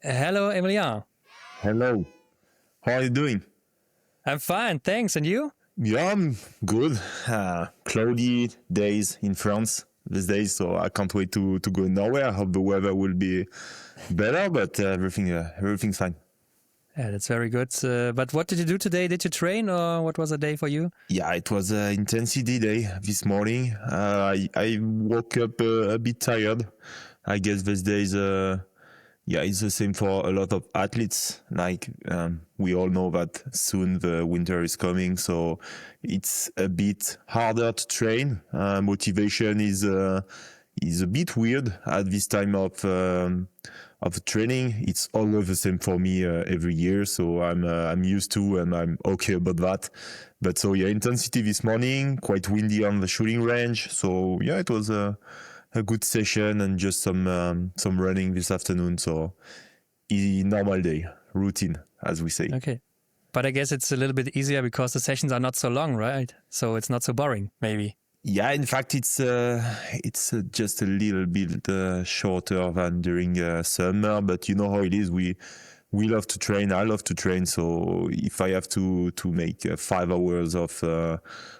Hello, Emilien. Hello. How are you doing? I'm fine, thanks. And you? Yeah, I'm good. Cloudy days in France these days, so I can't wait to go nowhere. I hope the weather will be better, but everything's fine. Yeah, that's very good. But what did you do today? Did you train, or what was the day for you? Yeah, it was an intensity day this morning. I woke up a bit tired. I guess these days, it's the same for a lot of athletes. Like we all know that soon the winter is coming, so it's a bit harder to train. Motivation is a bit weird at this time of training. It's always the same for me every year, so I'm used to and I'm okay about that. But so yeah, intensity this morning, quite windy on the shooting range. So yeah, it was a good session and just some running this afternoon. So normal day, routine, as we say. Okay. But I guess it's a little bit easier because the sessions are not so long, right? So it's not so boring, maybe. Yeah, in fact, it's just a little bit shorter than during summer. But you know how it is. We love to train. I love to train. So if I have to make 5 hours of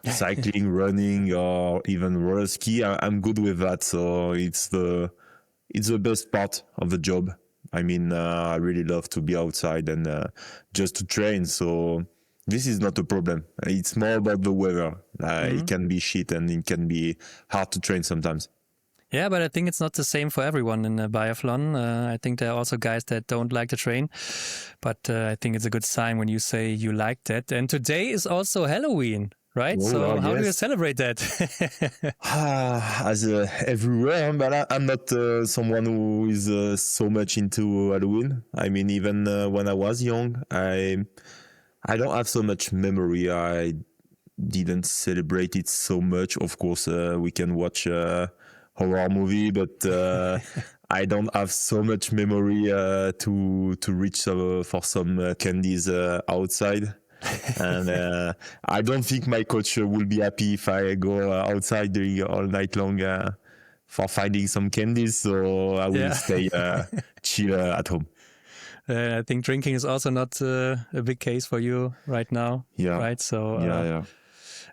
cycling, running, or even roller ski, I'm good with that. So it's the best part of the job. I mean, I really love to be outside and just to train. So this is not a problem. It's more about the weather. It can be shit and it can be hard to train sometimes. Yeah, but I think it's not the same for everyone in biathlon. I think there are also guys that don't like to train. But I think it's a good sign when you say you like that. And today is also Halloween, right? So how do you celebrate that? As everywhere, but I'm not someone who is so much into Halloween. I mean, even when I was young, I don't have so much memory. I didn't celebrate it so much. Of course, we can watch a horror movie, but I don't have so much memory to reach for some candies outside. And I don't think my coach will be happy if I go outside during all night long for finding some candies. So I will stay chill at home. I think drinking is also not a big case for you right now. Yeah. Right. So. Yeah.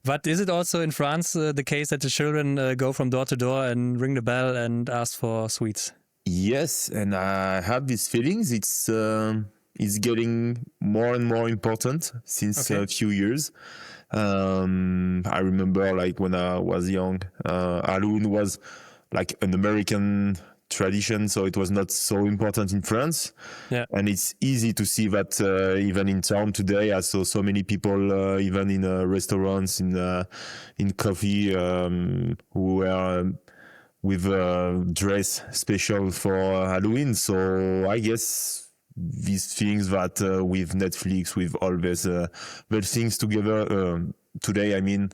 But is it also in France the case that the children go from door to door and ring the bell and ask for sweets? Yes, and I have these feelings. It's getting more and more important since a few years. I remember, like when I was young, Halloween was like an American tradition, so it was not so important in France. Yeah. And it's easy to see that even in town today, I saw so many people, even in restaurants, in coffee, who were with a dress special for Halloween. So I guess these things that with Netflix, with all these things together today, I mean,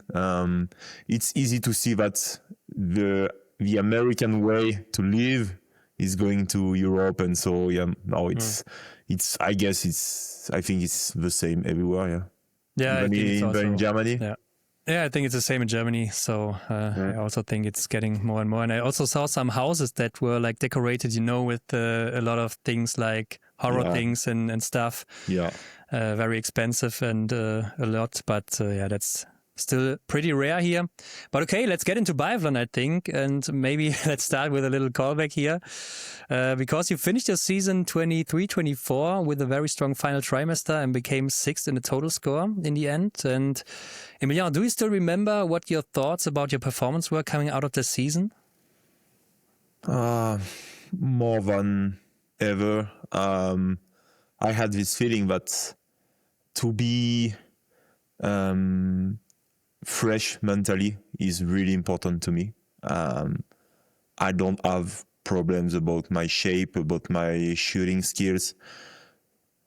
it's easy to see that the American way to live is going to Europe, and so now it's I think it's the same everywhere. Yeah, even in Germany. Yeah, I think it's the same in Germany. So I also think it's getting more and more. And I also saw some houses that were like decorated, with a lot of things like horror things and stuff. Yeah, very expensive and a lot, but that's still pretty rare here. But okay, let's get into biathlon, I think. And maybe let's start with a little callback here. Because you finished your season 23-24 with a very strong final trimester and became 6th in the total score in the end. And Emilien, do you still remember what your thoughts about your performance were coming out of the season? More than ever. I had this feeling that to be fresh mentally is really important to me. I don't have problems about my shape, about my shooting skills.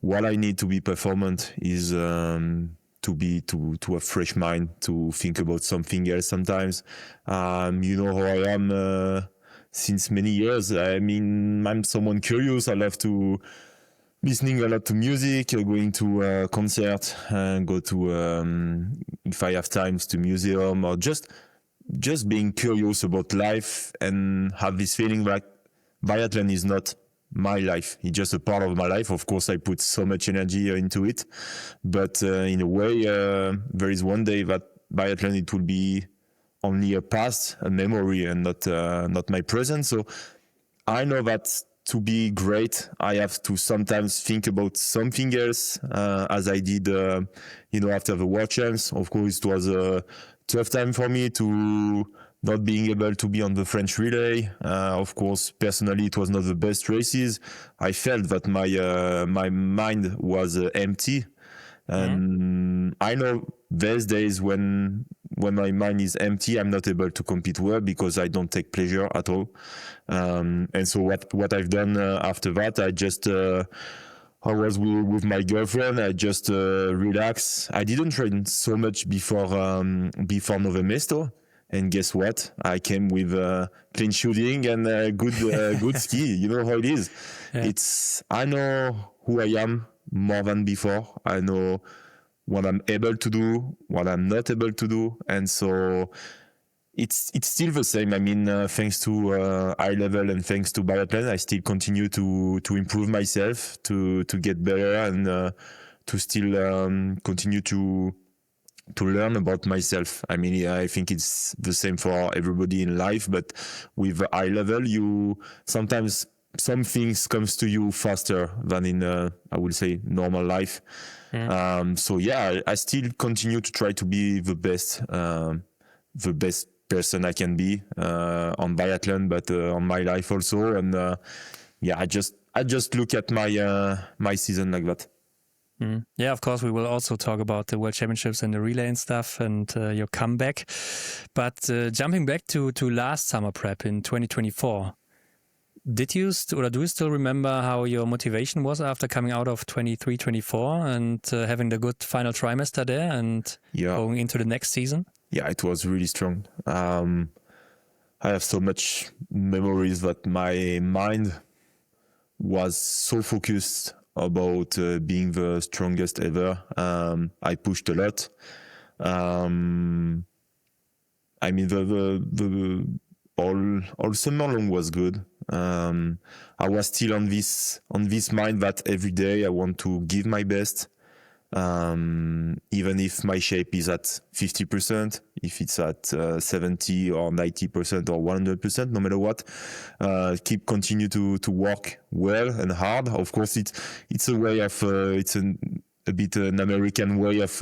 What I need to be performant is to have fresh mind, to think about something else sometimes. You know how I am since many years. I mean, I'm someone curious. I love to listening a lot to music, going to a concert, go to, if I have times, to museum, or just being curious about life and have this feeling like biathlon is not my life. It's just a part of my life. Of course, I put so much energy into it, but in a way, there is one day that biathlon, it will be only a past, a memory, and not my present. So I know that to be great, I have to sometimes think about something else, as I did, after the World Champs. Of course, it was a tough time for me to not being able to be on the French relay. Of course, personally, it was not the best races. I felt that my mind was empty. And I know there's days when my mind is empty, I'm not able to compete well because I don't take pleasure at all. And so what I've done after that, I was with my girlfriend. I just relax. I didn't train so much before Nove Mesto. And guess what? I came with clean shooting and good ski. You know how it is. Yeah. I know who I am more than before. I know what I'm able to do, what I'm not able to do, and so it's still the same. I mean, thanks to high level and thanks to biathlon, I still continue to improve myself, to get better, and to still continue to learn about myself. I mean, I think it's the same for everybody in life, but with high level, you sometimes some things comes to you faster than in I would say normal life. So yeah, I still continue to try to be the best person I can be on biathlon, but on my life also. And yeah, I just look at my season like that. Yeah, of course, we will also talk about the World Championships and the relay and stuff and your comeback. But jumping back to last summer prep in 2024, do you still remember how your motivation was after coming out of 23-24 and having the good final trimester there and going into the next season? Yeah, it was really strong. I have so much memories that my mind was so focused about being the strongest ever. I pushed a lot. I mean, the all summer long was good. I was still on this mind that every day I want to give my best, even if my shape is at 50%, if it's at 70 or 90% or 100%, no matter what, continue to work well and hard. Of course, it's a way of it's a bit an American way of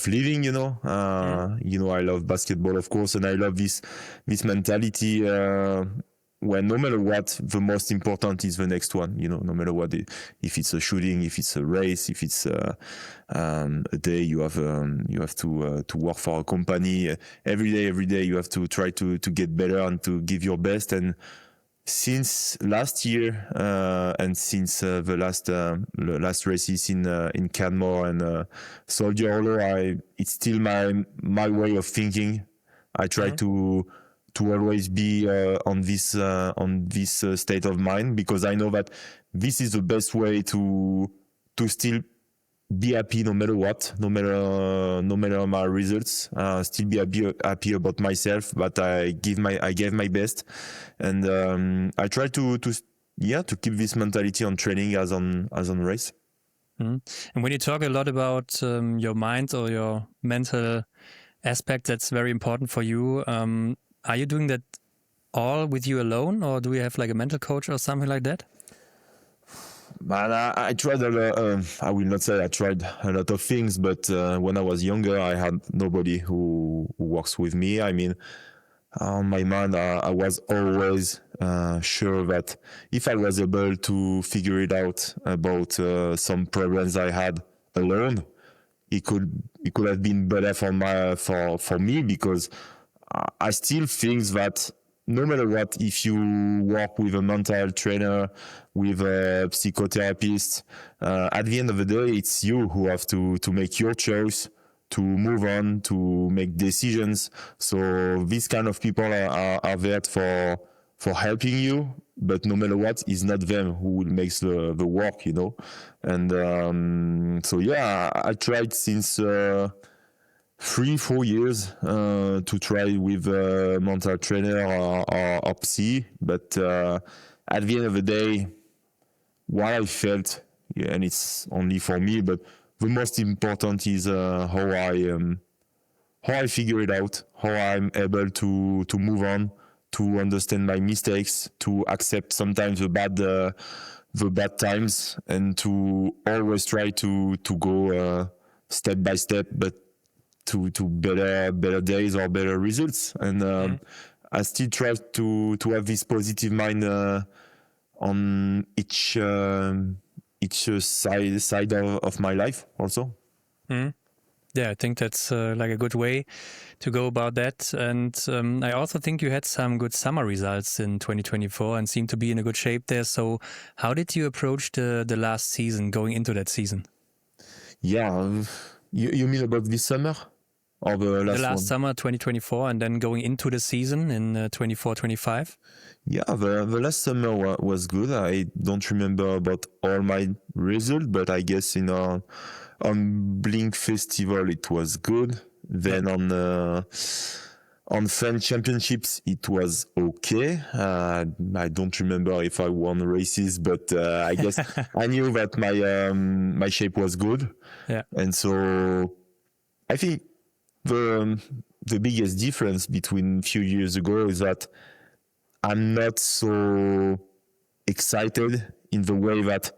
living, you know. I love basketball, of course, and I love this mentality where no matter what, the most important is the next one, you know, no matter what, if it's a shooting, if it's a race, if it's a day you have to work for a company, every day you have to try to get better and to give your best. And since last year and since the last races in Canmore and Soldier Hollow, it's still my way of thinking. I try to always be on this state of mind, because I know that this is the best way to still be happy no matter what, no matter my results. Still be happy about myself, but I gave my best, and I try to keep this mentality on training as on race. And when you talk a lot about your mind or your mental aspect, that's very important for you. Are you doing that all with you alone, or do you have like a mental coach or something like that? Man, I tried I will not say I tried a lot of things, but when I was younger, I had nobody who works with me. I mean, on my mind, I was always sure that if I was able to figure it out about some problems I had alone, it could have been better for me, because I still think that no matter what, if you work with a mental trainer, with a psychotherapist, at the end of the day, it's you who have to make your choice, to move on, to make decisions. So these kind of people are there for helping you, but no matter what, it's not them who will make the work, you know. And so yeah, I tried since 3-4 years to try with a mental trainer or psy. But at the end of the day, what I felt, and it's only for me, but the most important is how I figure it out, how I'm able to move on, to understand my mistakes, to accept sometimes the bad times, and to always try to go step by step, but to better days or better results. And I still try to have this positive mind on each side of my life also. Yeah, I think that's like a good way to go about that. And I also think you had some good summer results in 2024 and seem to be in a good shape there. So how did you approach the last season, going into that season? Yeah, you mean about this summer? Or the last summer, 2024, and then going into the season in 24-25? Yeah, the last summer was good. I don't remember about all my results, but I guess on Blink Festival it was good. Then on French Championships it was okay. I don't remember if I won races, but I guess I knew that my shape was good. Yeah, and so I think the biggest difference between a few years ago is that I'm not so excited in the way that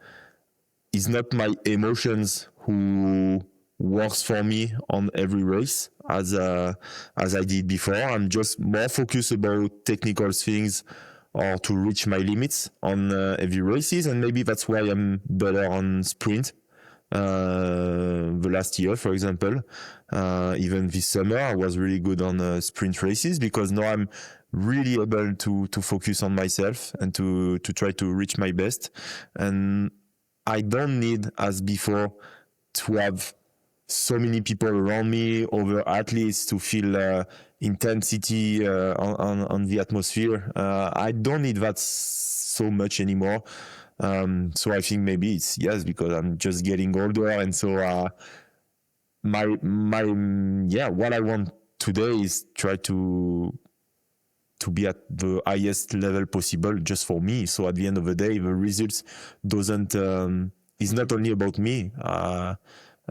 it's not my emotions who works for me on every race as I did before. I'm just more focused about technical things or to reach my limits on every races, and maybe that's why I'm better on sprint. The last year, for example, even this summer, I was really good on sprint races because now I'm really able to focus on myself and to try to reach my best. And I don't need, as before, to have so many people around me, other athletes, to feel intensity on the atmosphere. I don't need that so much anymore. So I think maybe it's because I'm just getting older, and so what I want today is try to be at the highest level possible just for me. So at the end of the day, the results doesn't is not only about me.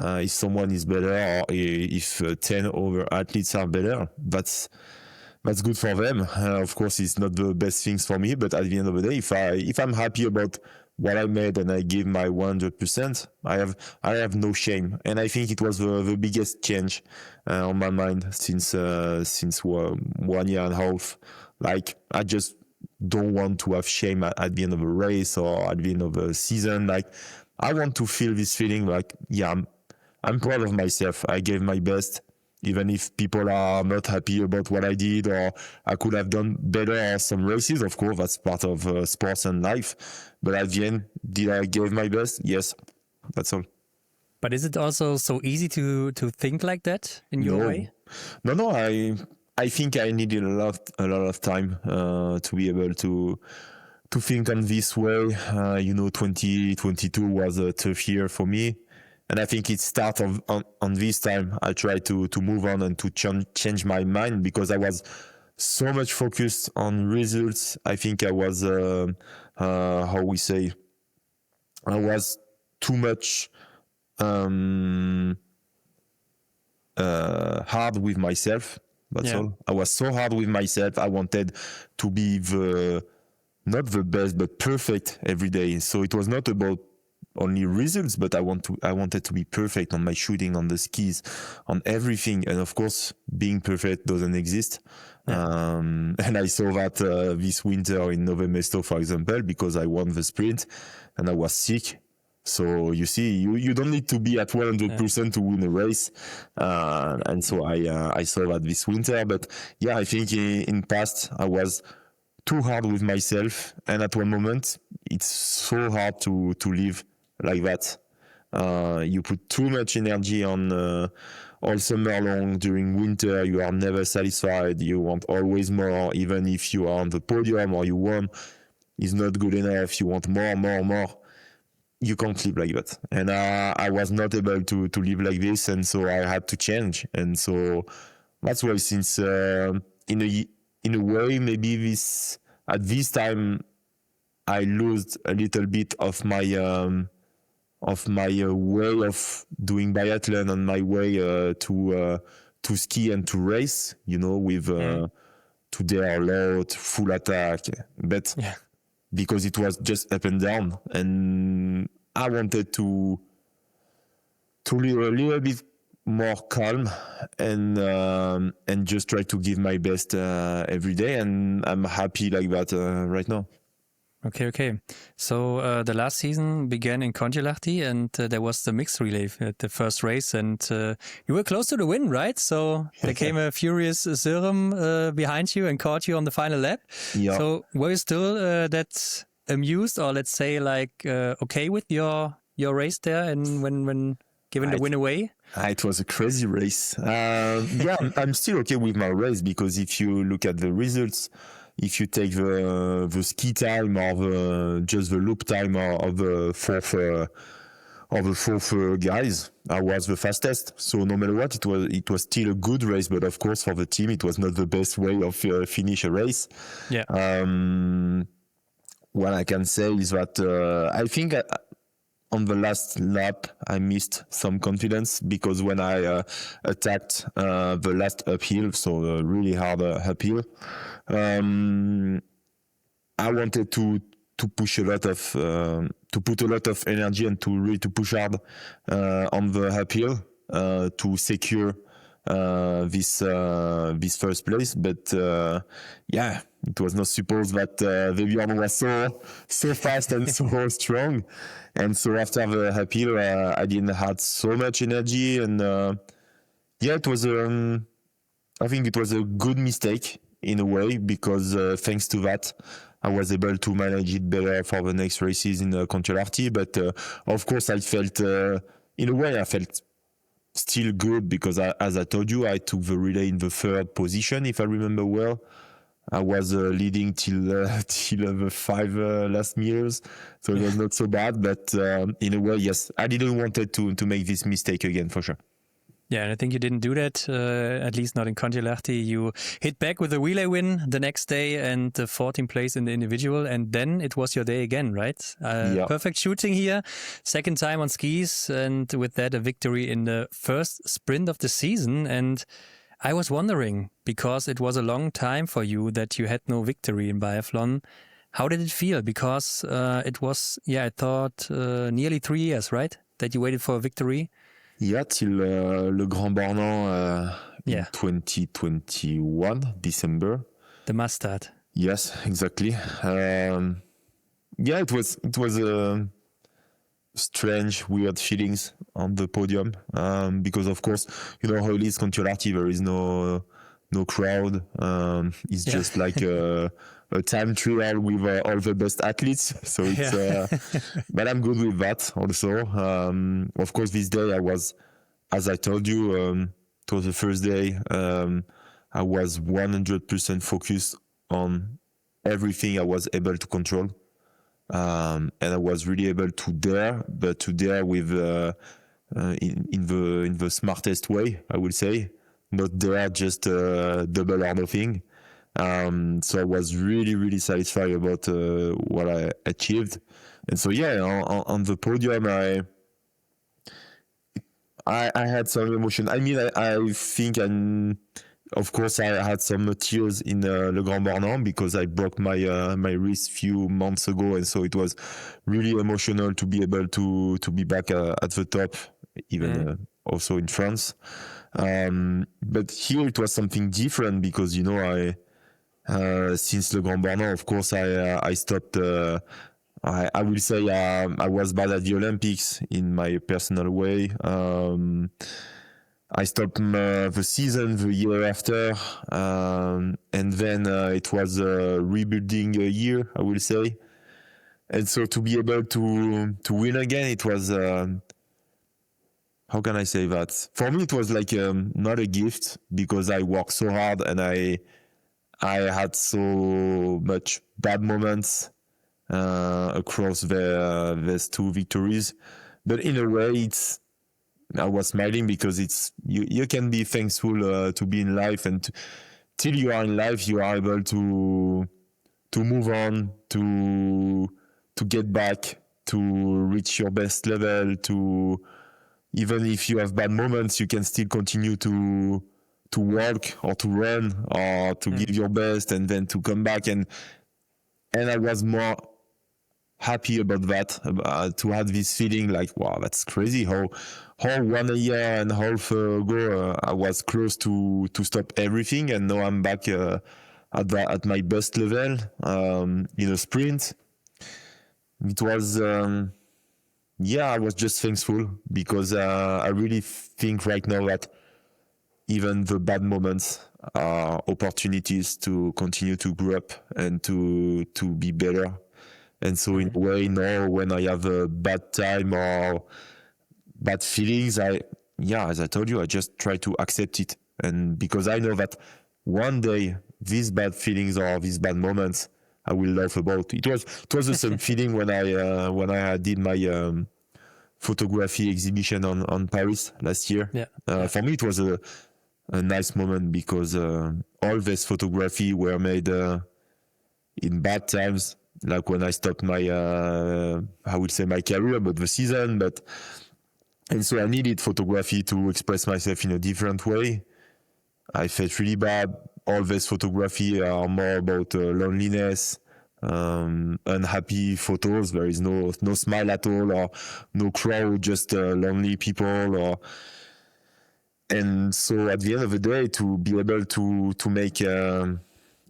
If someone is better, or if 10 other athletes are better, that's good for them. Of course, it's not the best things for me, but at the end of the day, if I'm happy about what I made and I give my 100%, I have no shame. And I think it was the biggest change on my mind since 1 year and a half. Like, I just don't want to have shame at the end of a race or at the end of a season. Like, I want to feel this feeling like, I'm proud of myself. I gave my best. Even if people are not happy about what I did, or I could have done better at some races, of course, that's part of sports and life. But at the end, did I give my best? Yes, that's all. But is it also so easy to think like that in your way? No. I think I needed a lot of time to be able to think on this way. 2022 was a tough year for me. And I think it started on this time. I tried to move on and to change my mind because I was so much focused on results. I think I was, I was too much hard with myself. That's all. I was so hard with myself. I wanted to be not the best, but perfect every day. So it was not about only results, but I wanted to be perfect on my shooting, on the skis, on everything. And of course, being perfect doesn't exist. And I saw that this winter in Nove Mesto, for example, because I won the sprint and I was sick. So you see, you don't need to be at 100% to win a race. And so I saw that this winter. But I think in past, I was too hard with myself. And at one moment, it's so hard to live like that. You put too much energy on all summer long. During winter, you are never satisfied. You want always more, even if you are on the podium or you won. It's not good enough. You want more. you can't live like that. And I was not able to live like this, and so I had to change. And so that's why, since in a way, maybe at this time I lost a little bit of my way of doing biathlon and my way to ski and to race. With to dare a lot, full attack, but. Yeah. Because it was just up and down, and I wanted to live a little bit more calm and just try to give my best every day, and I'm happy like that right now. Okay. So the last season began in Kontiolahti, and there was the mixed relay at the first race, and you were close to the win, right? So there came a furious Serum behind you and caught you on the final lap. Yeah. So were you still that amused, or let's say okay with your race there, and when giving the win away? It was a crazy race. I'm still okay with my race, because if you look at the results, if you take the ski time or just the loop time of the fourth guys, I was the fastest. So no matter what, it was still a good race. But of course, for the team, it was not the best way of finish a race. Yeah. What I can say is that I think on the last lap, I missed some confidence, because when I attacked the last uphill, so the really hard uphill, I wanted to push a lot of to put a lot of energy and to really to push hard on the uphill to secure this first place. But it was not supposed that Vebjorn was so fast and so strong. And so after the uphill, I didn't have so much energy, and it was I think it was a good mistake in a way, because thanks to that, I was able to manage it better for the next races in Kontiolahti. But of course, I felt in a way I felt still good, because as I told you, I took the relay in the third position, if I remember well. I was leading till the 5 last meters, so it was not so bad. But in a way, yes, I didn't want to make this mistake again, for sure. Yeah, and I think you didn't do that, at least not in Kontiolahti. You hit back with a relay win the next day and the 14th place in the individual, and then it was your day again, right? Perfect shooting here, second time on skis, and with that a victory in the first sprint of the season. And I was wondering, because it was a long time for you that you had no victory in biathlon, how did it feel? Because it was, I thought nearly 3 years, right? That you waited for a victory. Yeah, till Le Grand Bornand in 2021, December. The mustard. Yes, exactly. It was strange, weird feelings on the podium, because of course, how it is Kontiolahti, there is no crowd. It's just like a time trial with all the best athletes. So it's, but I'm good with that also. Of course, this day I was, as I told you, it was the first day. I was 100% focused on everything I was able to control. And I was really able to dare with in the smartest way, I would say, not dare just double or nothing. So I was really, really satisfied about what I achieved. And so on the podium, I had some emotion. I mean, I think of course, I had some tears in Le Grand Bornand, because I broke my wrist few months ago, and so it was really emotional to be able to be back at the top, even also in France. But here it was something different, because I since Le Grand Bornand, of course, I stopped. I will say I was bad at the Olympics in my personal way. I stopped the season the year after, and then it was a rebuilding year, I will say. And so to be able to win again, it was, how can I say that? For me, it was like not a gift, because I worked so hard and I had so much bad moments across these two victories. But in a way, I was smiling because you can be thankful to be in life, and till you are in life, you are able to move on, to get back, to reach your best level, to even if you have bad moments, you can still continue to walk or to run or to give your best, and then to come back. And I was more happy about that, to have this feeling like, wow, that's crazy how 1 year and a half ago I was close to stop everything, and now I'm back at my best level in a sprint. It was I was just thankful because I really think right now that even the bad moments are opportunities to continue to grow up and to be better. And so in a way, now when I have a bad time or bad feelings, as I told you, I just try to accept it. And because I know that one day these bad feelings or these bad moments, I will laugh about. It was the same feeling when I did my photography exhibition on Paris last year. Yeah. For me, it was a nice moment because all this photography were made in bad times, like when I stopped my I would say my career, but the season. And so I needed photography to express myself in a different way. I felt really bad. All this photography are more about loneliness, unhappy photos. There is no smile at all, or no crowd, just lonely people. And so at the end of the day, to be able to make an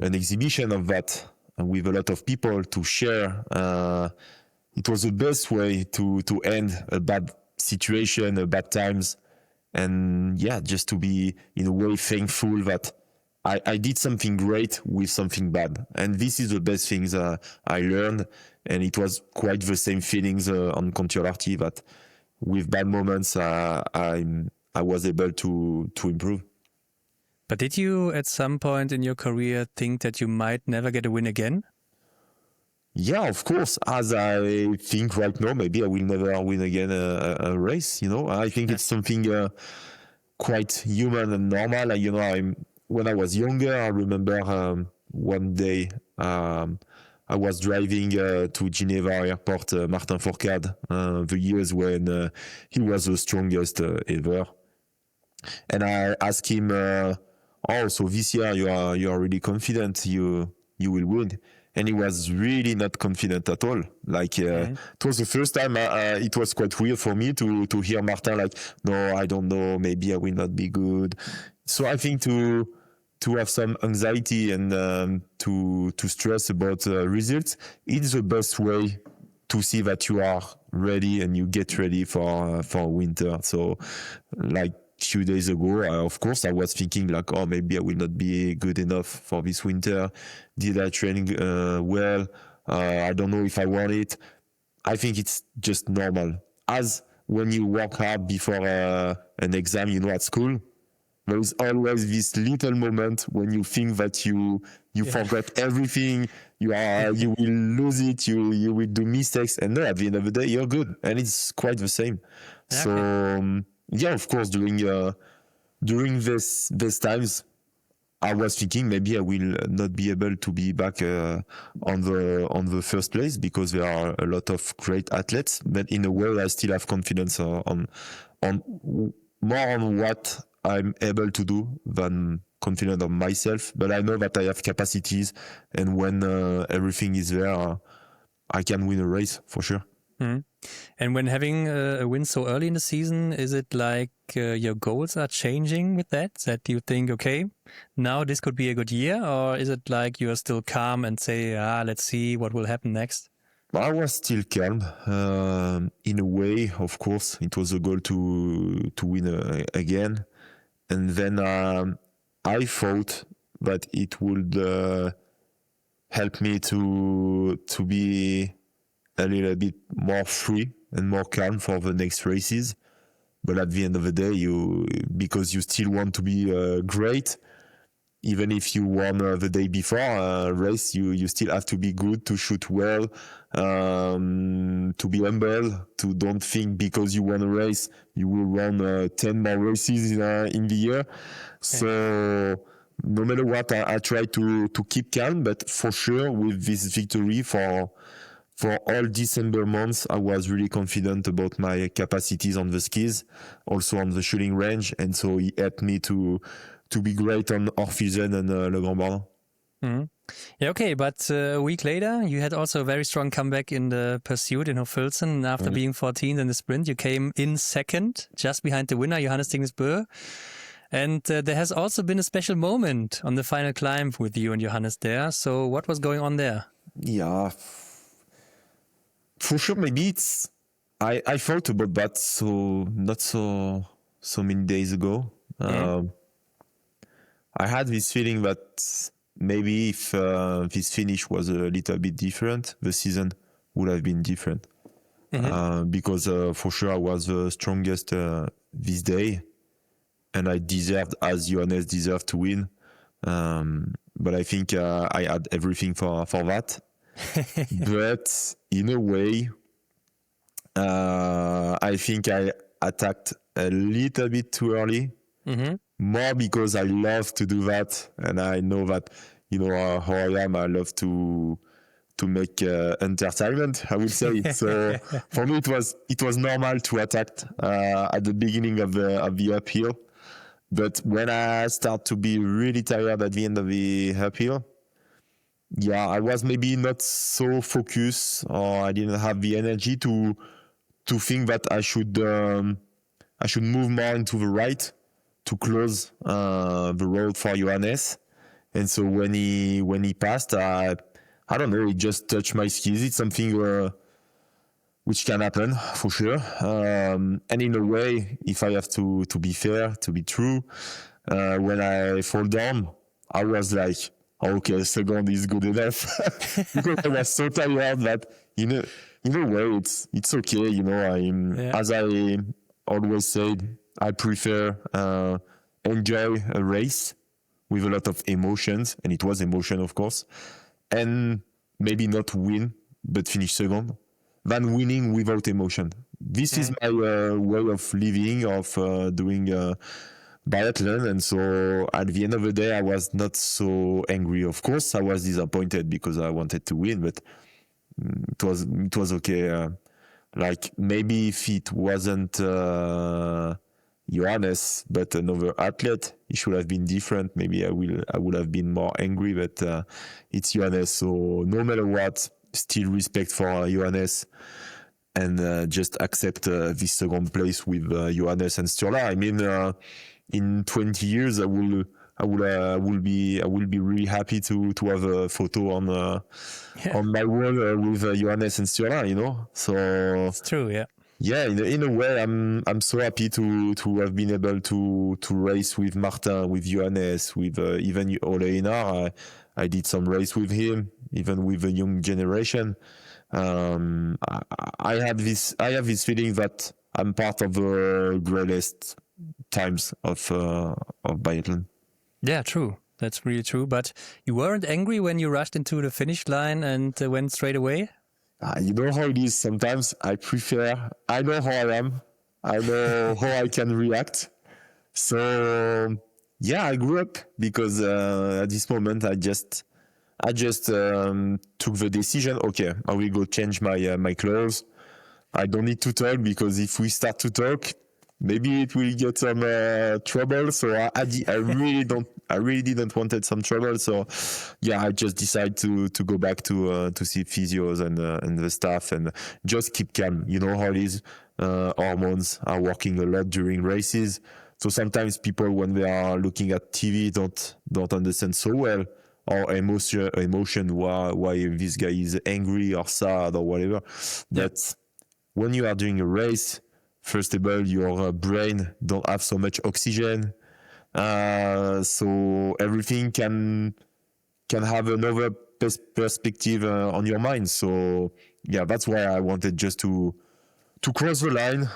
exhibition of that with a lot of people to share, it was the best way to end a bad situation, bad times. And just to be in a way thankful that I did something great with something bad. And this is the best things I learned. And it was quite the same feelings on Control-RT, that with bad moments, I was able to improve. But did you at some point in your career think that you might never get a win again? Yeah, of course. As I think right now, maybe I will never win again a race. I think it's something quite human and normal. When I was younger, I remember one day I was driving to Geneva airport, Martin Fourcade, the years when he was the strongest ever. And I asked him, so this year you are really confident you will win? And he was really not confident at all. It was the first time it was quite weird for me to hear Martin like, no, I don't know, maybe I will not be good. So I think to have some anxiety and to stress about results, it's the best way to see that you are ready and you get ready for winter. So few days ago, of course, I was thinking like, oh, maybe I will not be good enough for this winter. Did I train well? I don't know if I want it. I think it's just normal. As when you work hard before an exam, at school, there is always this little moment when you think that you forgot everything. You will lose it. You will do mistakes, and then at the end of the day, you're good, and it's quite the same. Okay. So. Of course, during these times, I was thinking maybe I will not be able to be back on the first place because there are a lot of great athletes. But in a way, I still have confidence on more on what I'm able to do than confident on myself. But I know that I have capacities, and when everything is there, I can win a race for sure. Mm-hmm. And when having a win so early in the season, is it like your goals are changing with that you think, okay, now this could be a good year? Or is it like you are still calm and say, let's see what will happen next? I was still calm. In a way, of course, it was a goal to win again. And then I thought that it would help me to be a little bit more free and more calm for the next races. But at the end of the day, because you still want to be great, even if you won the day before race, you still have to be good, to shoot well, to be humble, to don't think because you won a race you will run 10 more races in the year. So no matter what, I try to keep calm, but for sure with this victory, for all December months, I was really confident about my capacities on the skis, also on the shooting range, and so it helped me to be great on Orpheus and Le Grand Bordel. Mm-hmm. Yeah, okay, but a week later, you had also a very strong comeback in the pursuit in Hofilzen. After being 14th in the sprint, you came in second, just behind the winner, Johannes Dingesbø. And there has also been a special moment on the final climb with you and Johannes there. So what was going on there? Yeah, for sure, maybe it's... I thought about that not so many days ago. I had this feeling that maybe if this finish was a little bit different, the season would have been different. Because for sure I was the strongest this day, and I deserved, as Johannes deserved, to win. But I think I had everything for that. But in a way, I think I attacked a little bit too early. More because I love to do that, and I know that, you know, how I am. I love to make entertainment, I would say. So for me, it was normal to attack at the beginning of the uphill. But when I start to be really tired at the end of the uphill, yeah, I was maybe not so focused, or I didn't have the energy to think that I should move more into the right to close the road for Johannes. And so when he passed, I don't know, it just touched my skis. It's something which can happen for sure. And in a way, if I have to be fair, to be true, when I fall down, I was like, okay, second is good enough. Because I was so tired that, in a way, it's okay. You know, as I always said, I prefer enjoy a race with a lot of emotions, and it was emotion, of course, and maybe not win, but finish second, than winning without emotion. This is my way of living, of doing biathlon, and so at the end of the day, I was not so angry. Of course, I was disappointed because I wanted to win, but it was okay. Like maybe if it wasn't Johannes, but another athlete, it should have been different. Maybe I would have been more angry, but it's Johannes. So no matter what, still respect for Johannes, and just accept this second place with Johannes and Sturla. I mean, in 20 years, I will be really happy to have a photo on my wall with Johannes and Sturla. You know, so it's true, yeah. Yeah, in a way, I'm so happy to have been able to race with Martin, with Johannes, with even Ole Einar. I did some race with him, even with the young generation. I have this feeling that I'm part of the greatest times of biathlon. Yeah, true. That's really true. But you weren't angry when you rushed into the finish line and went straight away? You know how it is. Sometimes I know how I am. I know how I can react. So yeah, I grew up because at this moment I just took the decision. Okay, I will go change my clothes. I don't need to talk, because if we start to talk, maybe it will get some trouble. So I really didn't wanted some trouble. So yeah, I just decided to go back to see physios and the staff, and just keep calm. You know how it is. Hormones are working a lot during races. So sometimes people, when they are looking at TV, don't understand so well, or emotion why this guy is angry or sad or whatever. But when you are doing a race, first of all, your brain don't have so much oxygen, so everything can have another perspective on your mind. So yeah, that's why I wanted just to cross the line,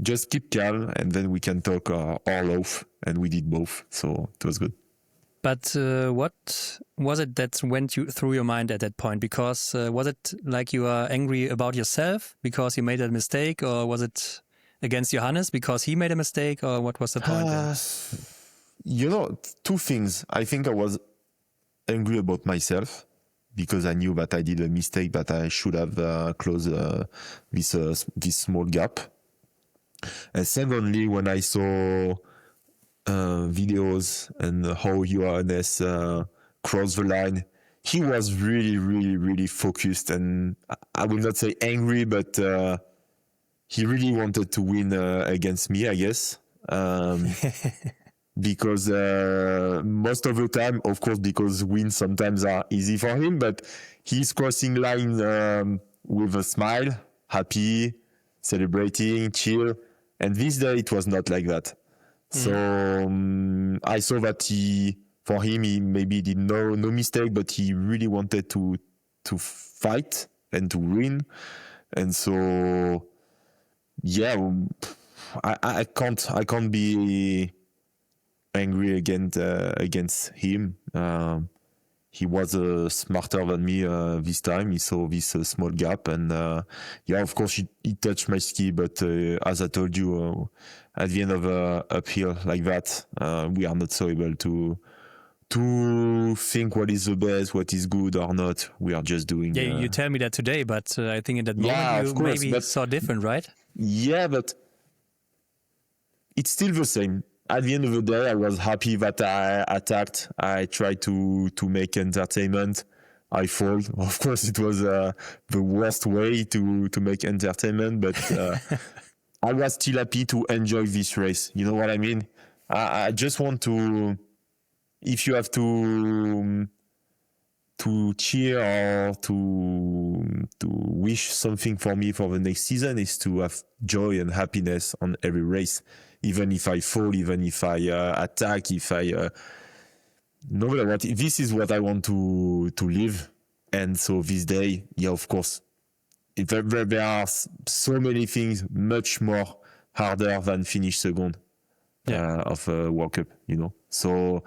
just keep calm, and then we can talk all off, and we did both. So it was good. But what was it that went through your mind at that point? Because was it like you are angry about yourself because you made a mistake, or was it against Johannes because he made a mistake, or what was the point there? Two things. I think I was angry about myself because I knew that I did a mistake, that I should have closed this small gap. And secondly, when I saw videos and how Johannes crossed the line, he was really, really, really focused, and I will not say angry, but he really wanted to win against me, I guess. Because most of the time, of course, because wins sometimes are easy for him, but he's crossing line with a smile, happy, celebrating, chill. And this day it was not like that. So I saw that he maybe did no mistake, but he really wanted to fight and to win. And so, yeah, I can't be angry against him. He was smarter than me this time. He saw this small gap, and of course he touched my ski. But as I told you, at the end of a uphill like that, we are not so able to think what is the best, what is good or not. We are just doing. Yeah, you tell me that today, but I think in that moment you maybe saw different, right? Yeah, but it's still the same. At the end of the day, I was happy that I attacked. I tried to make entertainment. I failed. Of course, it was the worst way to make entertainment, but I was still happy to enjoy this race. You know what I mean? I just want to, if you have to cheer or to wish something for me for the next season, is to have joy and happiness on every race. Even if I fall, even if I attack, if I no matter what, this is what I want to live. And so this day, of course, there are so many things much more harder than finish second of a World Cup, So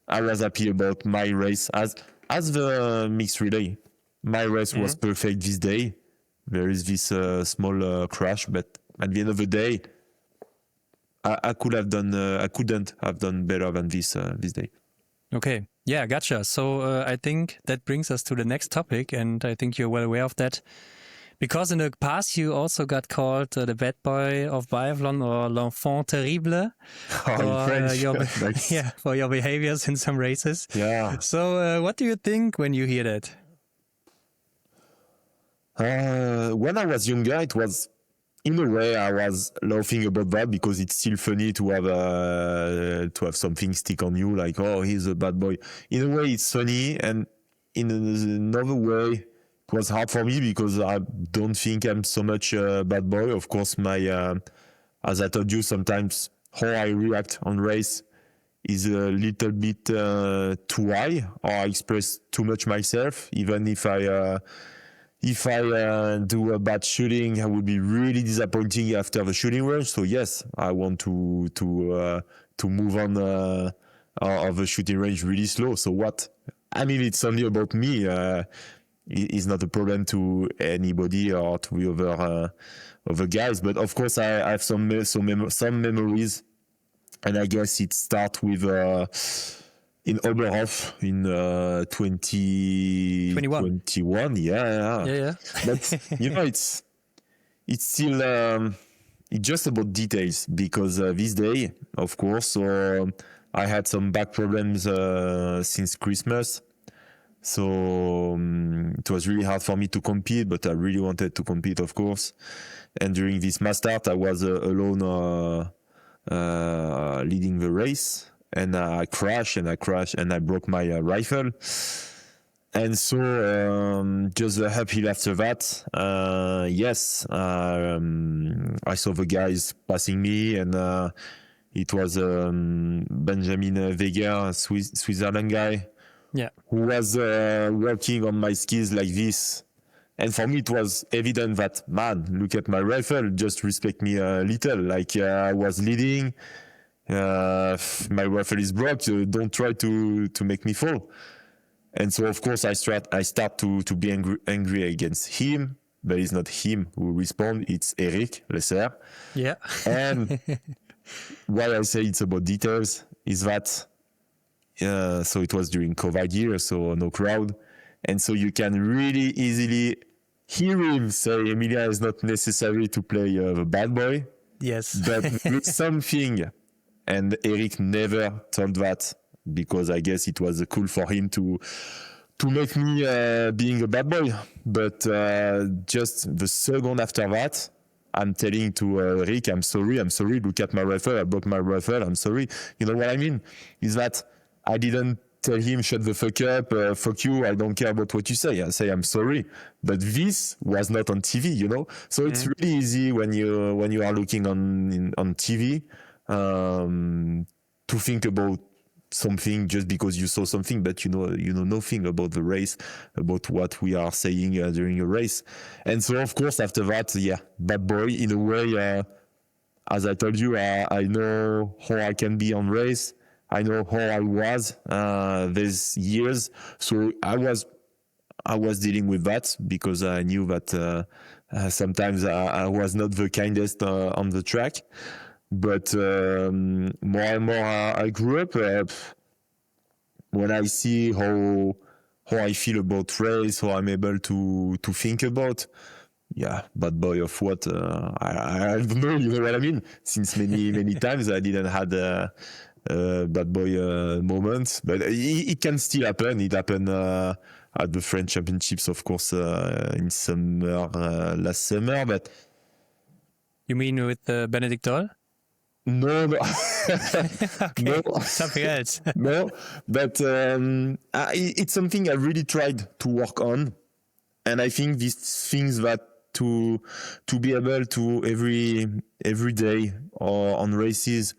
I was happy about my race as the mixed relay. My race was perfect this day. There is this small crash, but at the end of the day, I couldn't have done better than this day. Okay. Yeah, gotcha. So I think that brings us to the next topic, and I think you're well aware of that. Because in the past you also got called the bad boy of biathlon, or l'enfant terrible, for your behaviors in some races. Yeah. So what do you think when you hear that? When I was younger, it was, in a way, I was laughing about that because it's still funny to have something stick on you, like, oh, he's a bad boy. In a way, it's funny, and in another way, it was hard for me because I don't think I'm so much a bad boy. Of course, as I told you, sometimes how I react on race is a little bit too high, or I express too much myself. Even if I do a bad shooting, I would be really disappointing after the shooting range. So yes, I want to move on of the shooting range really slow. So what? I mean, it's only about me. It's not a problem to anybody or to the other guys. But of course, I have some memories, and I guess it starts with in Oberhof in 2021. Yeah. But it's still it's just about details, because this day, of course, I had some back problems since Christmas. So it was really hard for me to compete, but I really wanted to compete, of course. And during this mass start, I was alone leading the race, and I crashed and I broke my rifle. And so just happy after that. I saw the guys passing me, and it was Benjamin Weger, Switzerland guy. Yeah, who was working on my skis like this. And for me, it was evident that, man, look at my rifle, just respect me a little. Like I was leading, my raffle is broke. Don't try to make me fall. And so, of course, I start to be angry against him, but it's not him who responds, it's Eric Lesser. Yeah. And why I say it's about details is that, so it was during COVID year, so no crowd. And so you can really easily hear him say, Emilia is not necessary to play the bad boy. Yes. But with something. And Eric never told that, because I guess it was cool for him to make me being a bad boy. But just the second after that, I'm telling to Eric, I'm sorry, look at my rifle, I broke my rifle, I'm sorry. You know what I mean? Is that I didn't tell him, shut the fuck up, fuck you, I don't care about what you say. I say, I'm sorry. But this was not on TV, you know? So it's really easy when you are looking on TV to think about something just because you saw something, but you know nothing about the race, about what we are saying during a race. And so, of course, after that, bad boy in a way. As I told you, I know how I can be on race. I know how I was these years. So I was dealing with that because I knew that sometimes I was not the kindest on the track. But more and more I grew up. When I see how I feel about race, how I'm able to think about, bad boy of what? I don't know, you know what I mean? Since many times I didn't had a bad boy moments, but it can still happen. It happened at the French Championships, of course, in summer, last summer. But you mean with Benedict Doll? No. Okay. No. Something else. No, but it's something I really tried to work on, and I think these things that to be able to every day or on races,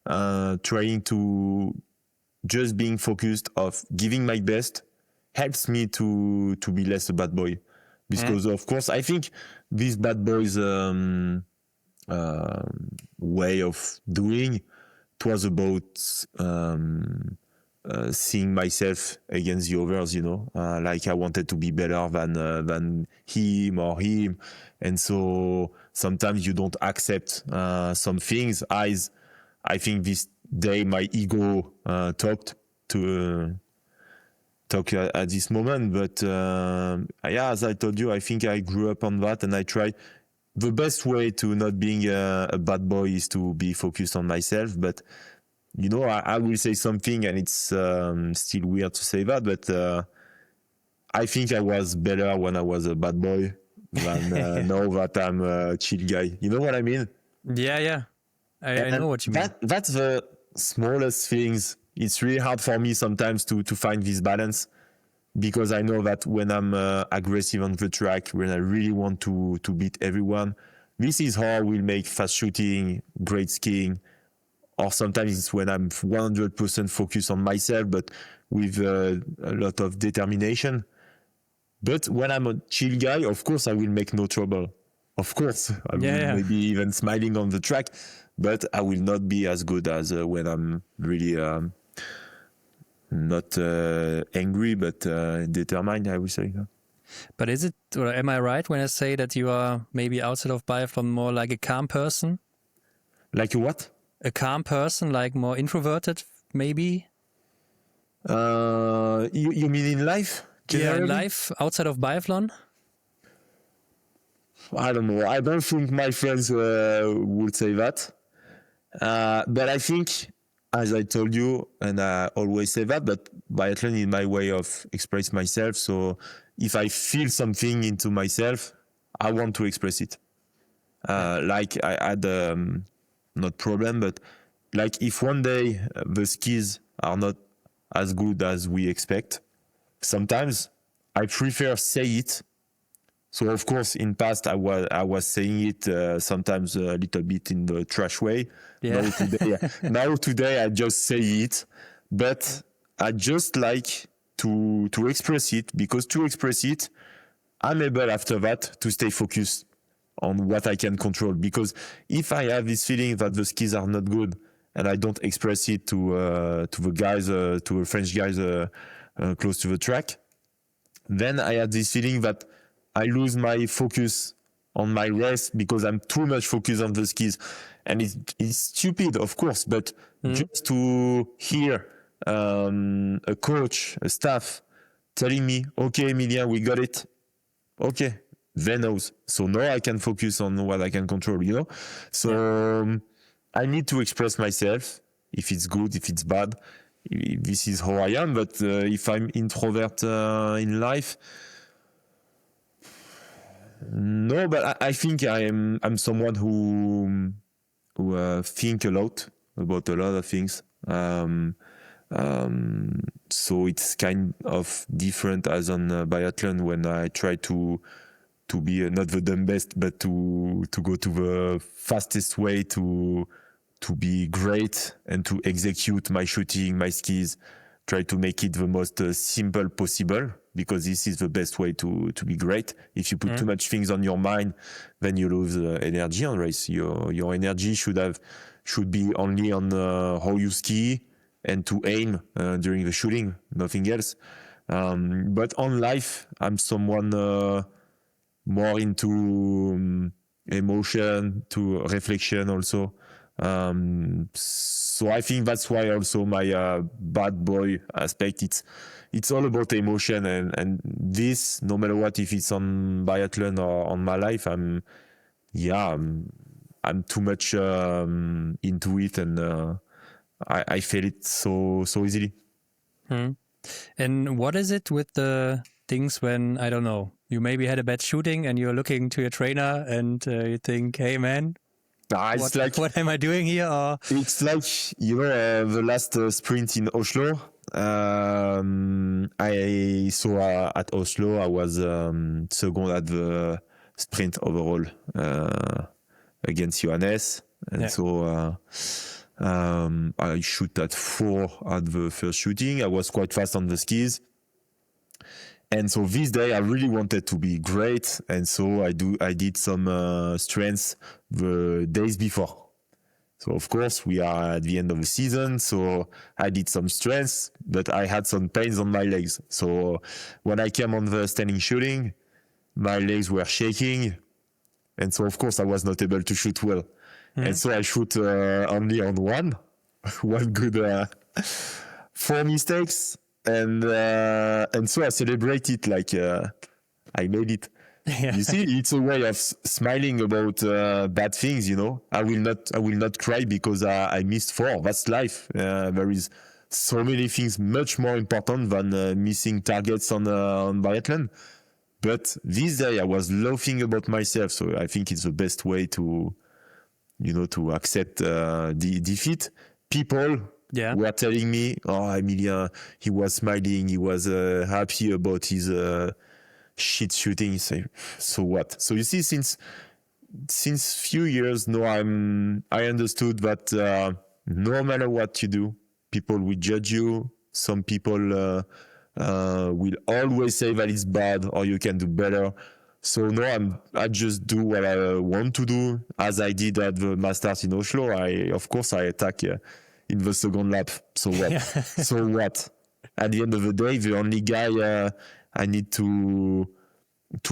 trying to just being focused of giving my best helps me to be less a bad boy, because of course I think these bad boys way of doing, it was about seeing myself against the others, you know, like I wanted to be better than him or him, and so sometimes you don't accept some things. I think this day my ego talked at this moment, but as I told you, I think I grew up on that, and I tried. The best way to not being a bad boy is to be focused on myself. But, you know, I will say something, and it's still weird to say that, but I think I was better when I was a bad boy than now that I'm a chill guy. You know what I mean? Yeah. I know what you mean. That's the smallest things. It's really hard for me sometimes to find this balance, because I know that when I'm aggressive on the track, when I really want to beat everyone, this is how I will make fast shooting, great skiing. Or sometimes it's when I'm 100% focused on myself, but with a lot of determination. But when I'm a chill guy, of course, I will make no trouble. Of course, I will maybe even smiling on the track, but I will not be as good as when I'm really... not angry, but determined, I would say. But is it, or am I right when I say that you are maybe outside of biathlon more like a calm person? Like a what? A calm person, like more introverted, maybe? You mean in life? Yeah, in life, outside of biathlon? I don't know. I don't think my friends would say that. But I think, as I told you, and I always say that, but biathlon is my way of express myself. So if I feel something into myself, I want to express it. Like I had, not problem, but like if one day the skis are not as good as we expect, sometimes I prefer say it. So of course, in past I was saying it sometimes a little bit in the trash way. Yeah. Now today I just say it, but I just like to express it, because to express it, I'm able after that to stay focused on what I can control. Because if I have this feeling that the skis are not good, and I don't express it to the guys, to the French guys close to the track, then I had this feeling that I lose my focus on my race because I'm too much focused on the skis. And it's stupid, of course, but just to hear a coach, a staff telling me, okay, Emilien, we got it. Okay, they knows. So now I can focus on what I can control, you know? So I need to express myself, if it's good, if it's bad. This is how I am, but if I'm introvert in life, no, but I think I'm someone who think a lot about a lot of things. So it's kind of different as on biathlon when I try to be not the dumb best, but to go to the fastest way to be great and to execute my shooting, my skis, try to make it the most simple possible, because this is the best way to be great. If you put too much things on your mind, then you lose energy on race. Your energy should be only on how you ski and to aim during the shooting, nothing else. But on life, I'm someone more into emotion, to reflection also. So I think that's why also my bad boy aspect, it's all about emotion, and this, no matter what, if it's on biathlon or on my life, I'm too much into it, and I feel it so easily. And what is it with the things when, I don't know, you maybe had a bad shooting and you're looking to your trainer and you think, hey man, what am I doing here? Or it's like, the last sprint in Oslo. I saw at Oslo, I was second at the sprint overall against Johannes, and so I shoot at 4 at the first shooting. I was quite fast on the skis. And so this day I really wanted to be great, and so I did some strengths the days before. So of course we are at the end of the season, so I did some strengths, but I had some pains on my legs. So when I came on the standing shooting, my legs were shaking, and so of course I was not able to shoot well. And so I shoot only on one good 4 mistakes. And so I celebrate it like I made it. You see, it's a way of smiling about bad things. I will not cry because I missed 4. That's life. There is so many things much more important than missing targets on biathlon. But this day I was laughing about myself. So I think it's the best way to accept the defeat. People were telling me, oh, Emilien, he was smiling, he was happy about his shit shooting. So what? So you see, since few years now, I understood that no matter what you do, people will judge you. Some people will always say that it's bad or you can do better. So now I just do what I want to do, as I did at the Masters in Oslo. Of course I attack in the second lap. So what? So what? At the end of the day, the only guy I need to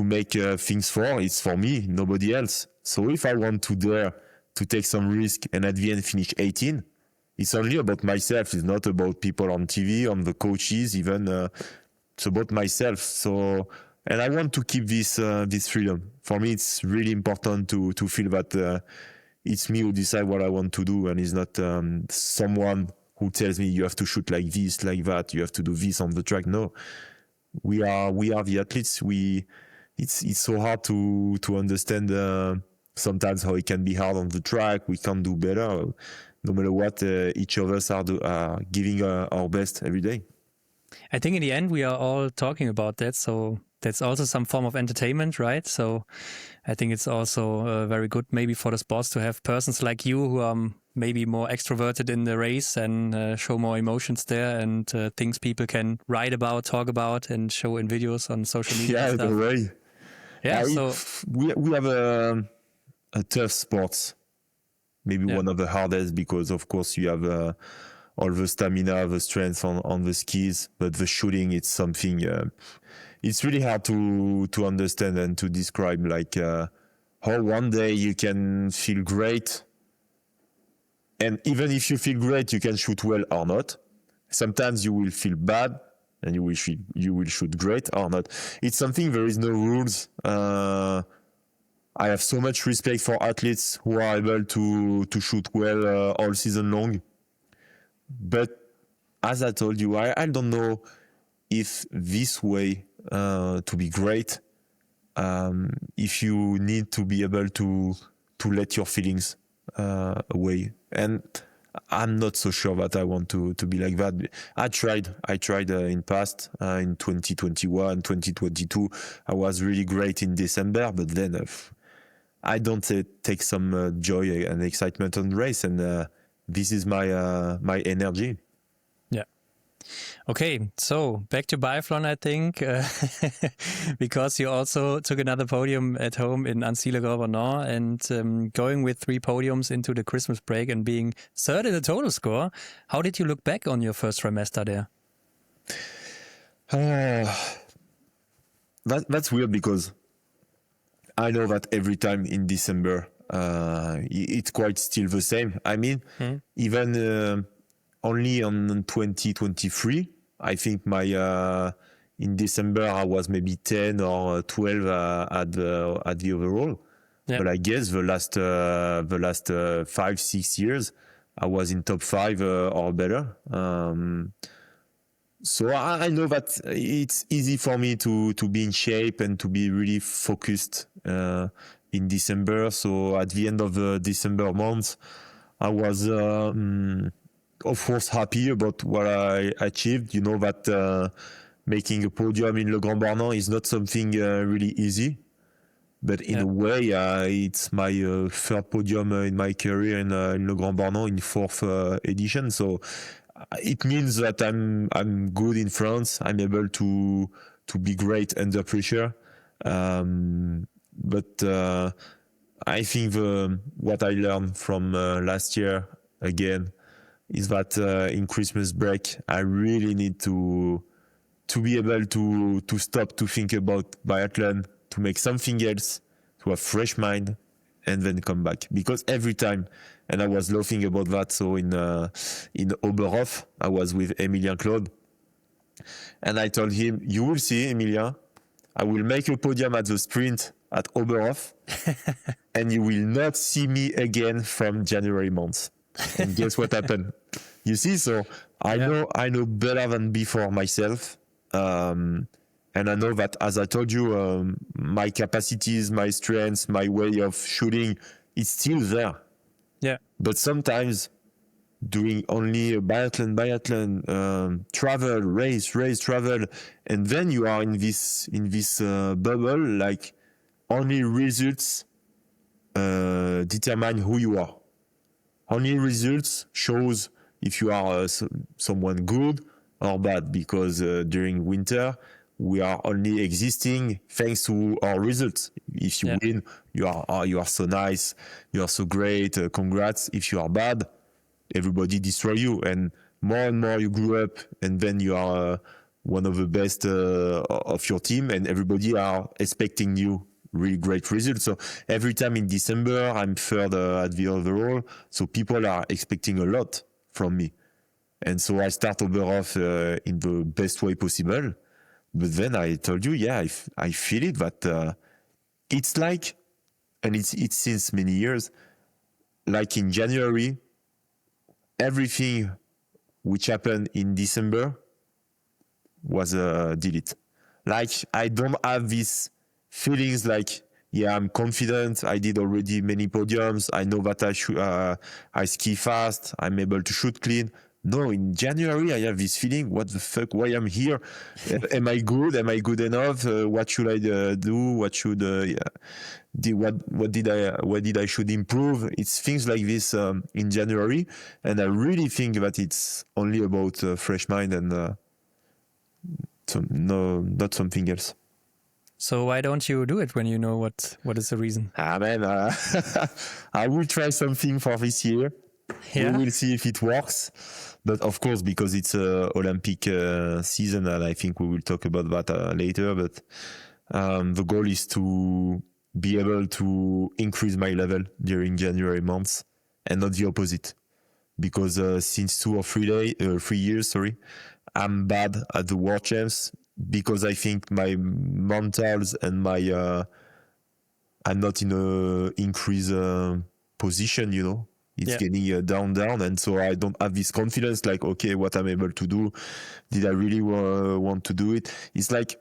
make things for is for me, nobody else. So if I want to dare to take some risk and at the end finish 18, it's only about myself. It's not about people on TV, on the coaches, even. It's about myself. So. And I want to keep this freedom. For me, it's really important to feel that it's me who decide what I want to do, and it's not someone who tells me you have to shoot like this, like that, you have to do this on the track. No, we are the athletes. It's so hard to understand sometimes how it can be hard on the track. We can do better. No matter what, each of us are giving our best every day. I think in the end we are all talking about that, so that's also some form of entertainment, right? So I think it's also very good maybe for the sports to have persons like you who are maybe more extroverted in the race and show more emotions there, and things people can write about, talk about, and show in videos on social media. Yeah, and stuff. The way. Yeah, so we have a tough sports. maybe one of the hardest, because of course you have all the stamina, the strength on the skis, but the shooting, it's something, it's really hard to understand and to describe, like how one day you can feel great, and even if you feel great, you can shoot well or not. Sometimes you will feel bad and you will shoot great or not. It's something, there is no rules. I have so much respect for athletes who are able to shoot well all season long. But as I told you, I don't know if this way to be great, if you need to be able to let your feelings away. And I'm not so sure that I want to be like that. I tried in past, in 2021, 2022. I was really great in December, but then I don't take some joy and excitement on race, and this is my energy. Yeah. Okay, so back to biathlon, I think, because you also took another podium at home in Annecy-le-Grand-Bornand, and going with 3 podiums into the Christmas break and being third in the total score. How did you look back on your first trimester there? That's weird, because I know that every time in December, it's quite still the same. I mean, even only on 2023, I think my in December I was maybe 10 or 12 at the overall. Yeah. But I guess the last 5-6 years I was in top 5 or better. So I know that it's easy for me to be in shape and to be really focused in December. So at the end of the December month, I was of course happy about what I achieved. You know that making a podium in Le Grand Bornand is not something really easy. But in a way, it's my third podium in my career in Le Grand Bornand in 4th edition. So it means that I'm good in France. I'm able to be great under pressure. But I think what I learned from last year again is that in Christmas break, I really need to be able to stop to think about biathlon, to make something else, to have fresh mind, and then come back. Because every time, and I was laughing about that, so in Über, I was with Emilien Jacquelin, and I told him, you will see, Emilien, I will make a podium at the sprint at Über, and you will not see me again from January month. And guess what happened? You see, so I know better than before myself. And I know that, as I told you, my capacities, my strengths, my way of shooting is still there. Yeah. But sometimes doing only a biathlon, travel, race, travel, and then you are in this bubble, like only results determine who you are. Only results shows if you are someone good or bad, because during winter we are only existing thanks to our results. If you win, you are so nice, you are so great, congrats. If you are bad, everybody destroy you, and more you grew up, and then you are one of the best of your team, and everybody are expecting you really great results. So every time in December, I'm third at the overall, so people are expecting a lot from me. And so I start Oberhof in the best way possible. But then I told you, I feel it, that it's like, and it's since many years, like in January, everything which happened in December was delete. Like, I don't have these feelings like, I'm confident, I did already many podiums, I know that I ski fast, I'm able to shoot clean. No, in January I have this feeling, what the fuck, why I'm here? Am I good? Am I good enough? What should I do? What should what did I should improve? It's things like this in January, and I really think that it's only about fresh mind and not something else. So why don't you do it when you know what is the reason? Man, I will try something for this year. Yeah. We will see if it works. But of course, because it's Olympic season, and I think we will talk about that later. But the goal is to be able to increase my level during January months, and not the opposite. Because since 2 or 3 years, I'm bad at the World Champs, because I think my mentals and my I'm not in a increase position, you know. It's getting down, and so I don't have this confidence. Like, okay, what I'm able to do? Did I really want to do it? It's like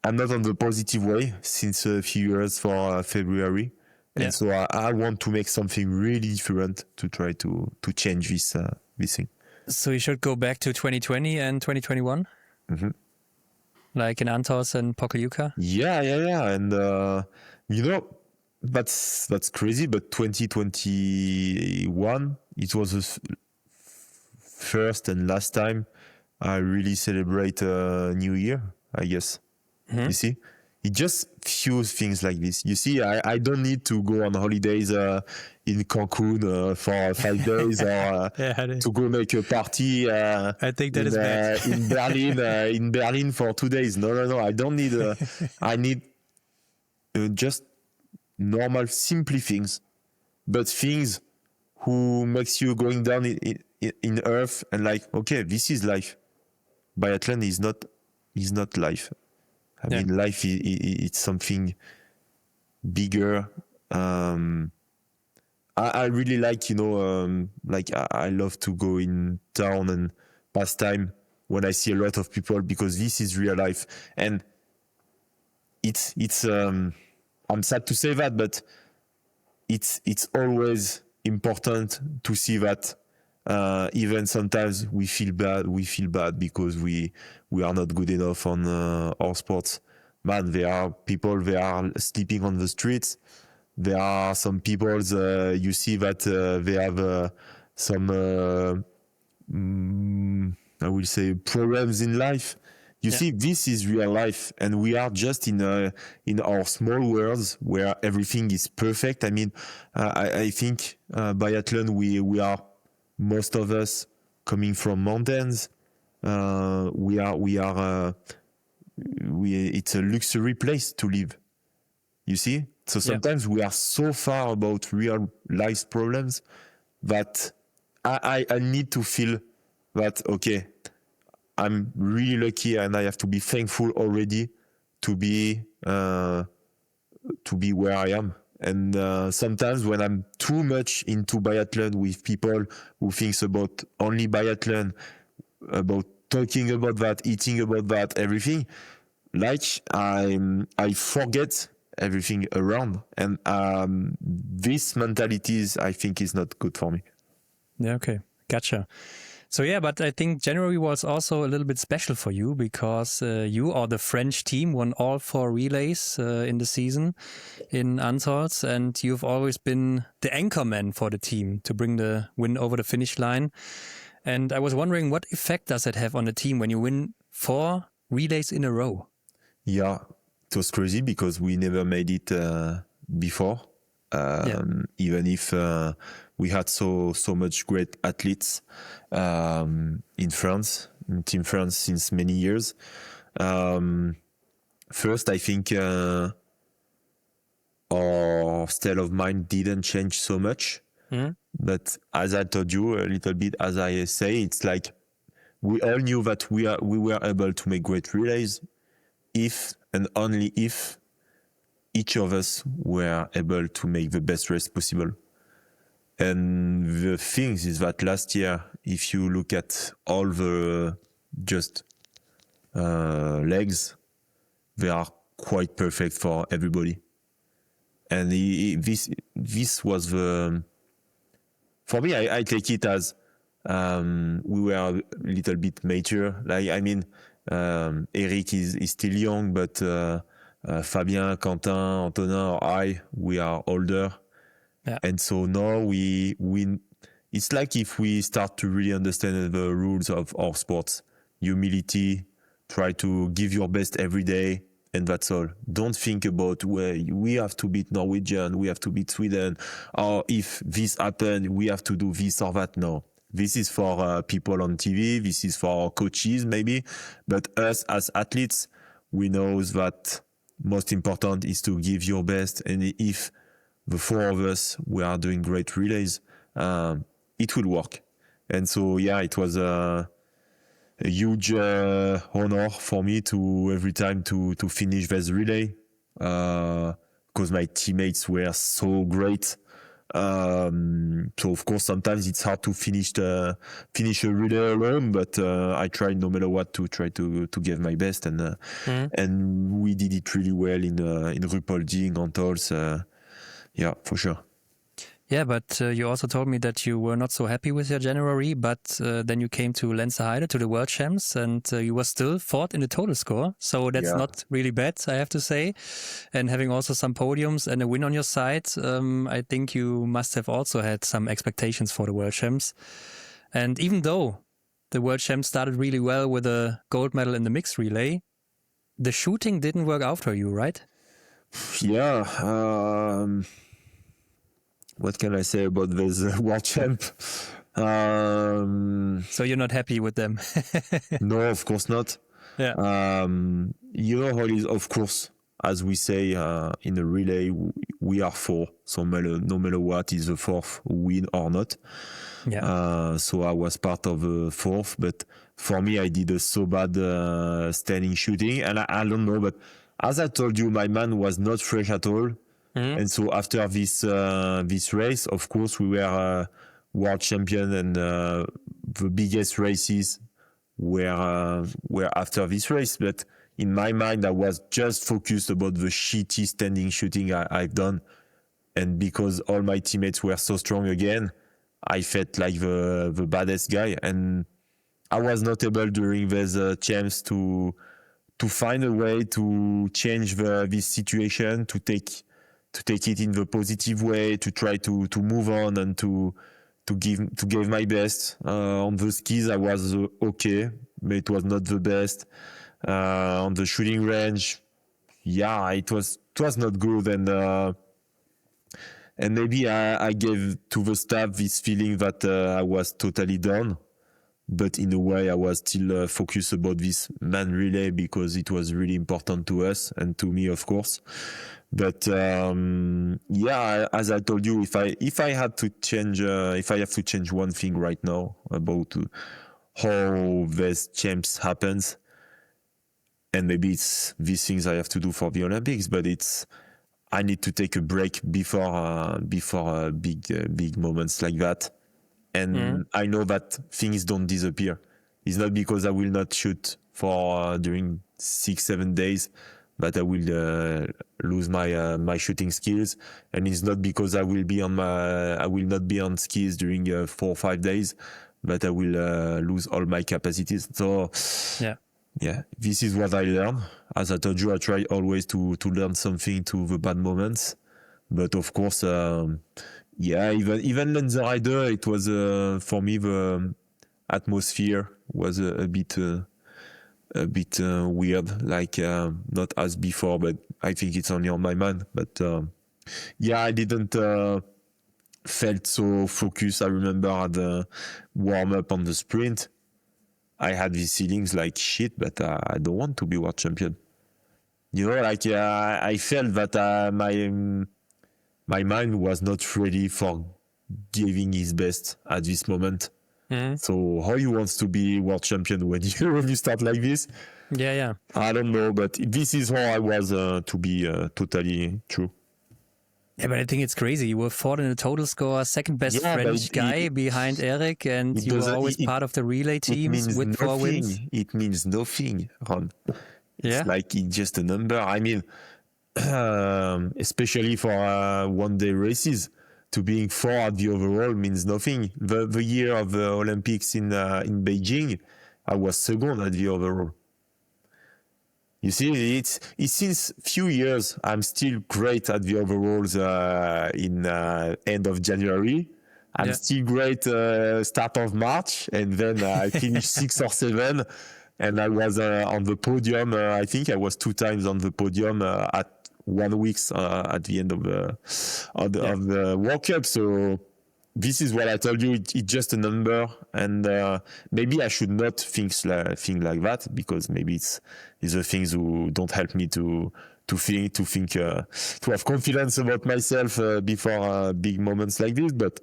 I'm not on the positive way since a few years for February, and so I want to make something really different to try to change this thing. So you should go back to 2020 and 2021, like in Antos and Pokljuka. Yeah, and you know. That's crazy, but 2021, it was the first and last time I really celebrate New Year, I guess. You see? It just few things like this. You see, I don't need to go on holidays in Cancun for 5 days or to go make a party I think that is bad. in Berlin for 2 days. No. I don't need... I need just normal, simple things, but things who makes you going down in earth and like, okay, this is life. Biathlon is not life. I mean, life it's something bigger. I really like, you know, like I love to go in town and pass time when I see a lot of people, because this is real life, and it's I'm sad to say that, but it's always important to see that even sometimes we feel bad because we are not good enough on our sports. Man, there are people, they are sleeping on the streets. There are some people, you see that they have some, I will say, problems in life. You see, this is real life, and we are just in our small worlds where everything is perfect. I mean, I think biathlon, we are, most of us, coming from mountains. It's a luxury place to live. You see, so sometimes we are so far about real life problems that I need to feel that, okay, I'm really lucky, and I have to be thankful already to be where I am. And sometimes when I'm too much into biathlon with people who thinks about only biathlon, about talking about that, eating about that, everything, like I forget everything around. And this mentality I think is not good for me. Yeah, okay. Gotcha. So but I think January was also a little bit special for you, because you or the French team won all 4 relays in the season in Ansalz, and you've always been the anchorman for the team to bring the win over the finish line. And I was wondering, what effect does it have on the team when you win 4 relays in a row? Yeah, it was crazy because we never made it before. Even if we had so much great athletes in France, in Team France, since many years. First, I think our state of mind didn't change so much. But as I told you a little bit, as I say, it's like we all knew that we were able to make great relays if and only if each of us were able to make the best race possible. And the thing is that last year, if you look at all the just legs, they are quite perfect for everybody. And this was the... For me, I take it as we were a little bit mature. Like, I mean, Eric is still young, but Fabien, Quentin, Antonin, or I, we are older. Yeah. And so now we it's like if we start to really understand the rules of our sports. Humility, try to give your best every day, and that's all. Don't think about where we have to beat Norwegian, we have to beat Sweden, or if this happened, we have to do this or that. No, this is for people on TV. This is for coaches maybe, but us as athletes, we know that most important is to give your best. And if the four of us, we are doing great relays, it will work. And so, yeah, it was a huge honor for me to every time to finish this relay, because my teammates were so great. So of course sometimes it's hard to finish a relay alone, but I tried no matter what to try to give my best, and we did it really well in Ruhpolding, on Tols, yeah, for sure. Yeah, but you also told me that you were not so happy with your January, but then you came to Lenzerheide, to the World Champs, and you were still fourth in the total score. So that's not really bad, I have to say. And having also some podiums and a win on your side, I think you must have also had some expectations for the World Champs. And even though the World Champs started really well with a gold medal in the mixed relay, the shooting didn't work out for you, right? Yeah. What can I say about this World Champ? So you're not happy with them? No, of course not. Yeah. You know how it is, of course, as we say in a relay, we are four. So no matter what, is the fourth win or not. Yeah. So I was part of the fourth, but for me, I did a so bad standing shooting. And I don't know, but as I told you, my man was not fresh at all. And so after this race, of course, we were world champion, and the biggest races were after this race. But in my mind, I was just focused about the shitty standing shooting I've done. And because all my teammates were so strong again, I felt like the baddest guy. And I was not able during these champs to find a way to change this situation, to take it in the positive way, to try to move on and to give my best. On the skis, I was okay, but it was not the best. On the shooting range, yeah, it was not good, and maybe I gave to the staff this feeling that I was totally done. But in a way, I was still focused about this man relay because it was really important to us and to me, of course. But yeah, as I told you, if I have to change one thing right now about how this champs happens, and maybe it's these things I have to do for the Olympics, but I need to take a break before big moments like that. And I know that things don't disappear. It's not because I will not shoot for during 6-7 days that I will lose my shooting skills, and it's not because I will not be on skis during 4 or 5 days that I will lose all my capacities. So yeah, this is what I learned. As I told you, I try always to learn something to the bad moments, but of course, yeah, even Lenzerheide, it was for me the atmosphere was a bit weird, like not as before, but I think it's only on my mind. But yeah, I didn't felt so focused. I remember at the warm up on the sprint, I had these feelings like shit, but I don't want to be world champion. You know, like I felt that my mind was not ready for giving his best at this moment. So how you want to be world champion when you start like this? Yeah. I don't know, but this is how I was to be totally true. Yeah, but I think it's crazy. You were fourth in the total score, second best French guy behind Eric, and you were always part of the relay teams with 4 wins. It means nothing, Ron. Yeah. It's like it's just a number. I mean, especially for one-day races, to being 4 at the overall means nothing. The year of the Olympics in Beijing, I was second at the overall. You see, it's since few years I'm still great at the overalls in end of January. I'm still great start of March, and then I finish 6 or 7. and I was on the podium. I think I was 2 times on the podium at 1 week at the end of the World Cup. So this is what I told you. It's just a number, and maybe I should not think like that, because maybe it's the things who don't help me to have confidence about myself before big moments like this. But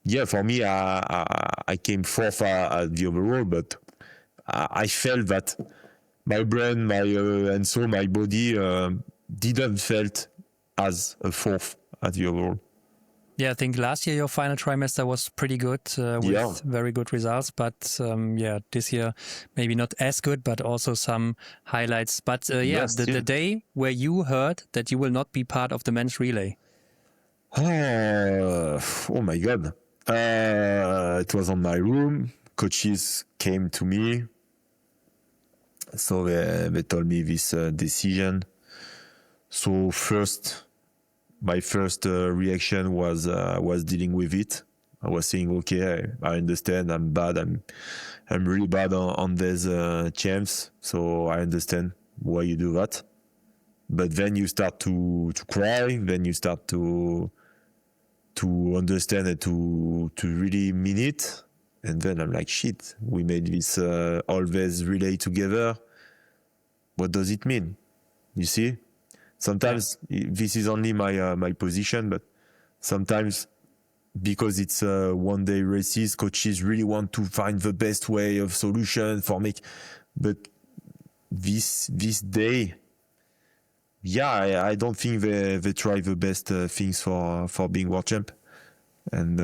yeah, for me, I came fourth at the overall, but I felt that my brain, and so my body didn't felt as a fourth at the overall. Yeah, I think last year your final trimester was pretty good with very good results. But this year maybe not as good, but also some highlights. But the day where you heard that you will not be part of the men's relay. Oh my God. It was on my room. Coaches came to me. So they told me this decision. So my first reaction was dealing with it. I was saying, okay, I understand. I'm bad. I'm really bad on these champs. So I understand why you do that. But then you start to cry. Then you start to understand and to really mean it. And then I'm like, shit, we made this always relay together. What does it mean? You see? Sometimes this is only my position, but sometimes because it's one-day races, coaches really want to find the best way of solution for but this day, I don't think they try the best things for being world champ, and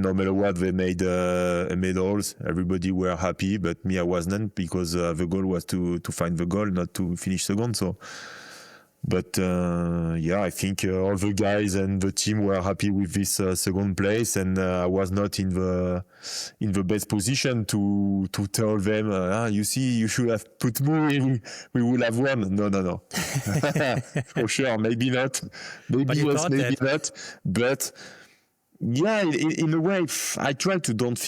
no matter what, they made medals. Everybody were happy, but me, I wasn't, because the goal was to find the goal, not to finish second. So, but I think all the guys and the team were happy with this second place, and I was not in the best position to tell them, you see, you should have put me. We would have won. No. For sure, maybe not. Maybe yes, maybe not. But yeah, in a way, I try to don't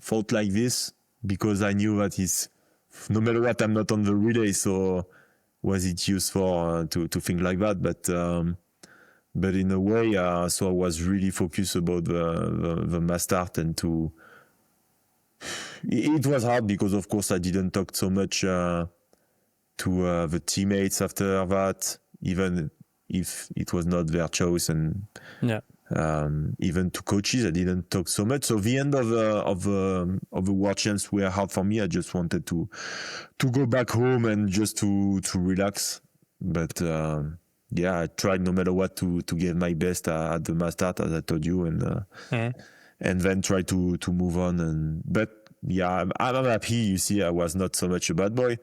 thought like this, because I knew that is, no matter what, I'm not on the relay. So was it useful to think like that? But in a way, so I was really focused about the mass start, and it was hard, because of course I didn't talk so much to the teammates after that, even if it was not their choice, and even to coaches, I didn't talk so much. So the end of the World Champs were hard for me. I just wanted to go back home and just to relax. But I tried no matter what to give my best at the mass start, as I told you, and then try to move on. But I'm happy. You see, I was not so much a bad boy,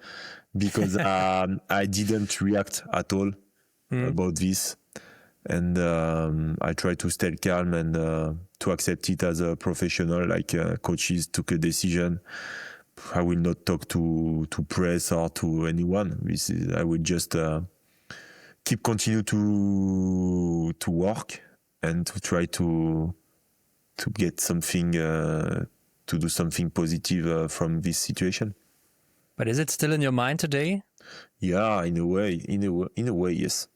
because I didn't react at all about this. And I try to stay calm and to accept it as a professional. Like coaches took a decision, I will not talk to press or to anyone. I will just continue to work and to try to get something, to do something positive from this situation. But is it still in your mind today? Yeah, in a way, yes.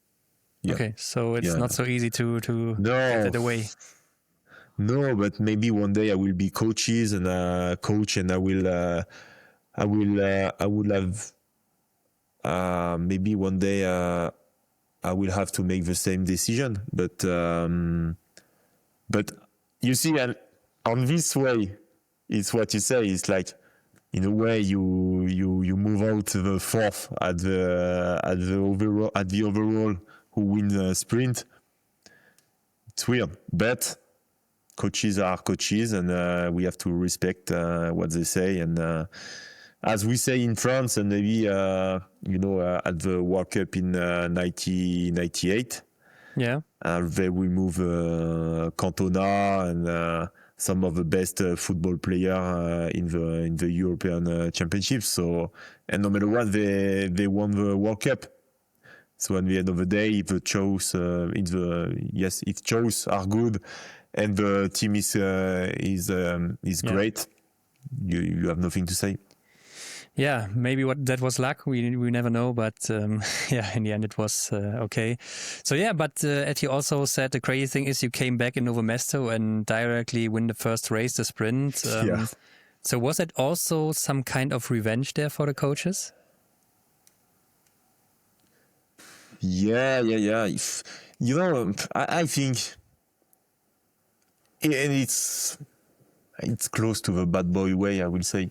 Yeah. Okay, so it's not so easy to get it away. No, but maybe one day I will be coach, and I will have maybe one day I will have to make the same decision. But you see, on this way, it's what you say. It's like, in a way, you move out to the fourth at the overall. Who win the sprint. It's weird, but coaches are coaches, and we have to respect what they say. And as we say in France, and maybe at the World Cup in 1998, they will move Cantona and some of the best football players in the European Championships. So, and no matter what, they won the World Cup. So at the end of the day, if the choice, if choice are good, and the team is great, you have nothing to say. Yeah, maybe that was luck. We never know, but yeah, in the end it was okay. So yeah, but as you also said, the crazy thing is you came back in Novo Mesto and directly win the first race, the sprint. Yeah. So was it also some kind of revenge there for the coaches? Yeah. I think, and it's close to the bad boy way, I will say.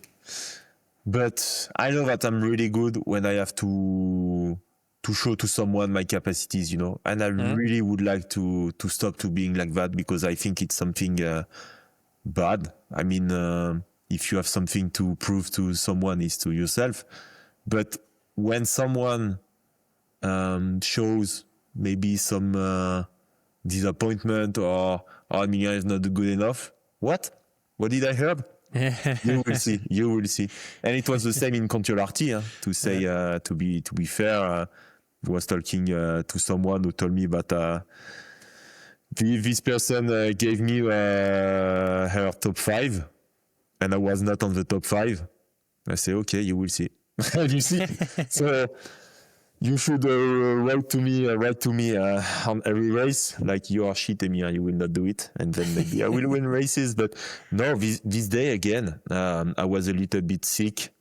But I know that I'm really good when I have to show to someone my capacities, and I really would like to stop to being like that, because I think it's something bad. I mean, if you have something to prove to someone, is to yourself. But when someone shows maybe some disappointment, or Emilien is not good enough, what did I hear? You will see. And it was the same in control-arty, to say, to be fair. I was talking to someone who told me that this person gave me her top 5, and I was not on the top 5. I say, okay, you will see. You see? So you should write to me on every race, like, you are shit, Emilien, you will not do it, and then maybe I will win races. But no, this day again, I was a little bit sick.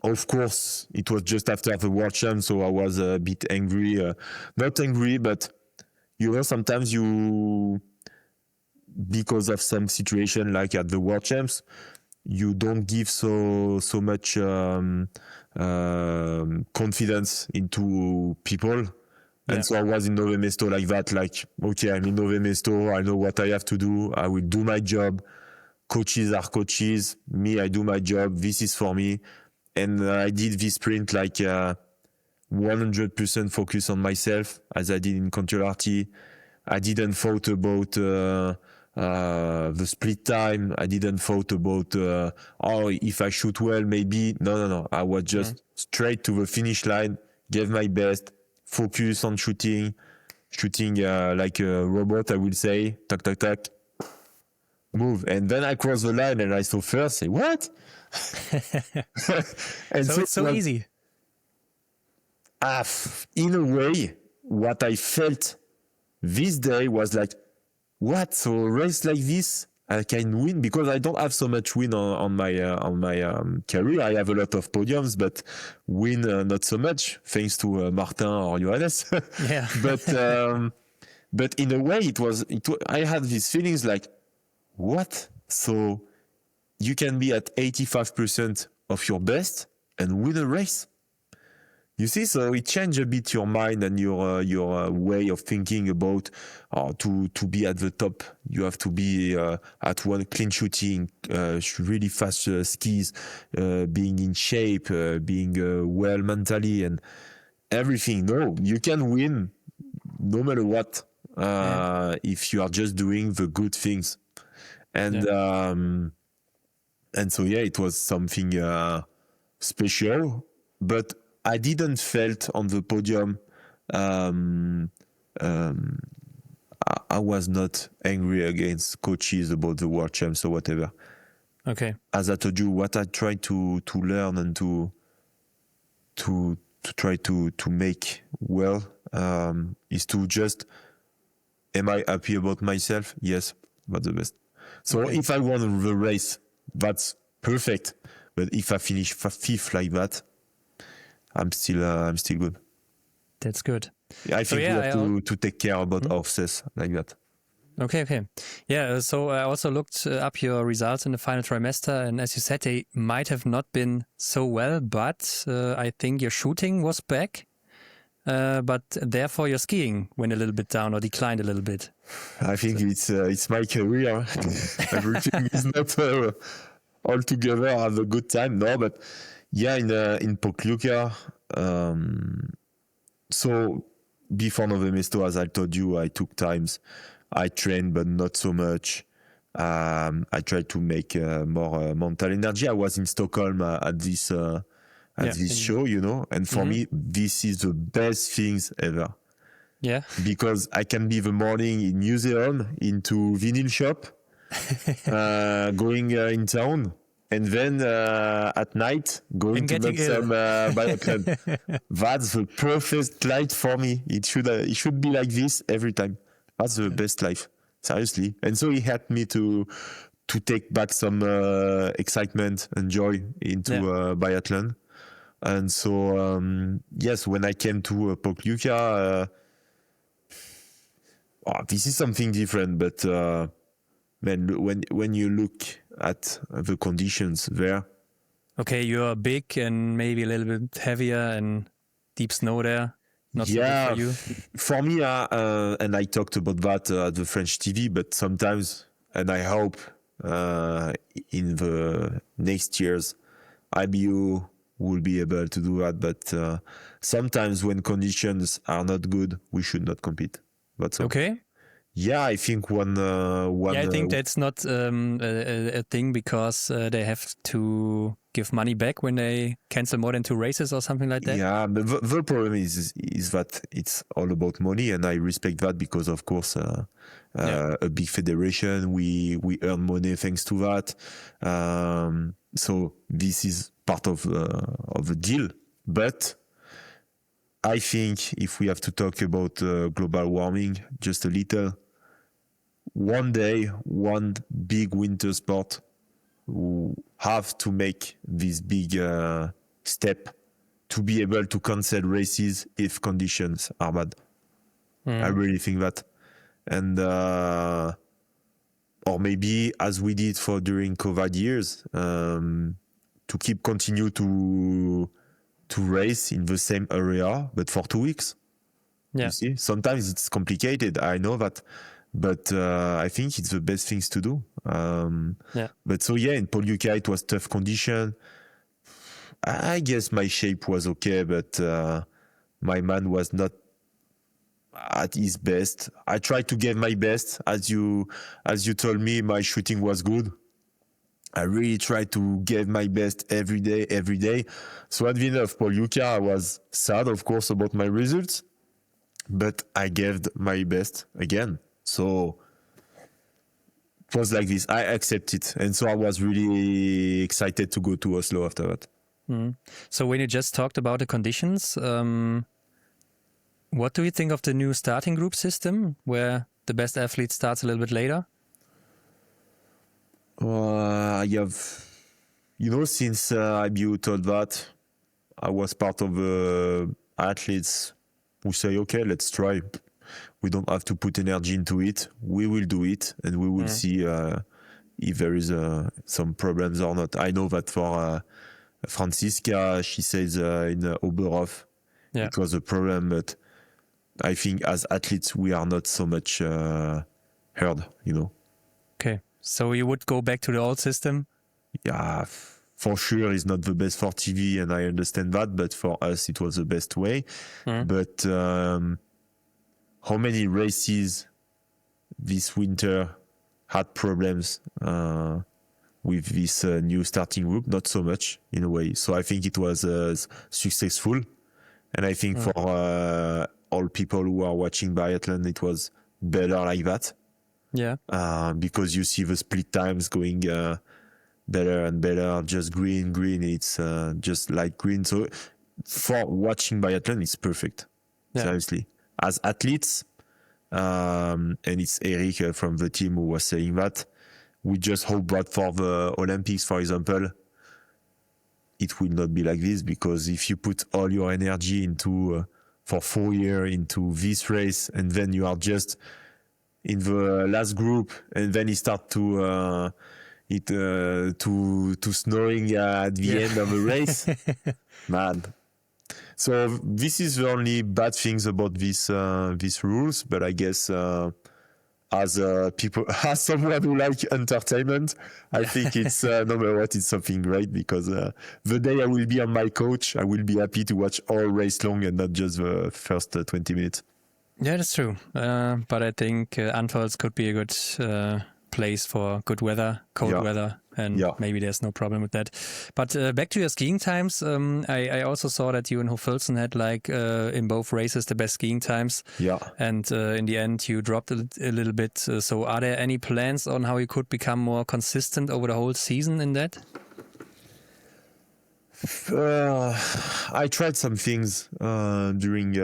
Of course, it was just after the World Champs, so I was a bit angry. Not angry, but sometimes because of some situation like at the World Champs, you don't give so much confidence into people. And so I was in Novo Mesto like that, like, okay, I'm in Novo Mesto, I know what I have to do, I will do my job. Coaches are coaches, me, I do my job, this is for me. And I did this sprint like 100% focus on myself, as I did in control-arty. I didn't thought about the split time. I didn't thought about if I shoot well, maybe. No. I was just straight to the finish line, gave my best, focus on shooting like a robot, I will say. Tack, tack, tack. Move. And then I crossed the line and I saw first, say, what? And so it's so easy. In a way, what I felt this day was like, what? So a race like this, I can win, because I don't have so much win on my career. I have a lot of podiums, but win not so much, thanks to Martin or Johannes. Yeah. But in a way, I had these feelings like, what? So you can be at 85% of your best and win a race. You see, so it changed a bit your mind and your way of thinking about to be at the top. You have to be at one clean shooting, really fast skis, being in shape, being well mentally and everything. No, you can win no matter what if you are just doing the good things. And so it was something special, but I didn't felt on the podium. I was not angry against coaches about the World Champs or whatever. Okay. As I told you, what I try to learn and to try to make well is to just, am I happy about myself? Yes, that's the best. So if I won the race, that's perfect. But if I finish fifth like that, I'm still good. That's good. I think we have to take care about ourselves like that. Okay. Yeah, so I also looked up your results in the final trimester, and as you said, they might have not been so well, but I think your shooting was back, but therefore your skiing went a little bit down or declined a little bit. I think it's my career. Everything is not all together at a good time. No, but yeah, in Pokljuka. So before Novo Mesto, as I told you, I took times. I trained, but not so much. I tried to make more mental energy. I was in Stockholm at this show, and for me, this is the best things ever. Yeah. Because I can be the morning in museum, into vinyl shop, going in town, and then at night going to make some biathlon. That's the perfect life for me. It should be like this every time. That's the best life, seriously. And so it helped me to take back some excitement and joy into biathlon. And so yes, when I came to Pokljuka, this is something different. But man, when you look at the conditions there. Okay, you're big and maybe a little bit heavier and deep snow there. Not so good for you. For me, and I talked about that at the French TV, but sometimes, and I hope in the next years, IBU will be able to do that. But sometimes when conditions are not good, we should not compete. That's okay. Yeah, I think one. I think that's not a thing because they have to give money back when they cancel more than 2 races or something like that. Yeah, but the problem is that it's all about money, and I respect that because, of course, a big federation, we earn money thanks to that. So this is part of the deal. But I think if we have to talk about global warming just a little, one day, one big winter sport will have to make this big step to be able to cancel races if conditions are bad. I really think that. And or maybe as we did for during COVID years, to continue to race in the same area, but for 2 weeks. Yeah. You see, sometimes it's complicated. I know that, but I think it's the best things to do. But so in Pokljuka it was tough condition. I guess my shape was okay, but my man was not at his best. I tried to give my best. As you told me, my shooting was good. I really tried to give my best every day. So at the end of Pokljuka, I was sad, of course, about my results, but I gave my best again. So it was like this. I accept it. And so I was really excited to go to Oslo after that. So when you just talked about the conditions, what do you think of the new starting group system where the best athlete starts a little bit later? Since IBU told that, I was part of the athletes who say, okay, let's try. We don't have to put energy into it. We will do it, and we will see if there is some problems or not. I know that for Franziska, she says in Über, it was a problem, but I think as athletes, we are not so much heard, Okay. So you would go back to the old system? Yeah, for sure, it's not the best for TV, and I understand that. But for us, it was the best way. But how many races this winter had problems with this new starting group? Not so much, in a way. So I think it was successful. And I think for all people who are watching biathlon, it was better like that. Yeah. Because you see the split times going better and better, just green, it's just light green. So for watching biathlon, it's perfect. Seriously. As athletes, and it's Eric from the team who was saying that, we just hope that for the Olympics, for example, it will not be like this, because if you put all your energy into for 4 years into this race, and then you are just in the last group, and then it start to snowing at the end of the race, man. So this is the only bad things about these rules. But I guess as someone who like entertainment, I think it's no matter what, it's something great, because the day I will be on my couch, I will be happy to watch all race long and not just the first 20 minutes. Yeah, that's true. But I think Antholz could be a good place for good weather, cold weather, and maybe there's no problem with that. But back to your skiing times, I also saw that you and Hoffelsen had in both races the best skiing times. Yeah. And in the end, you dropped a little bit. So are there any plans on how you could become more consistent over the whole season in that? I tried some things during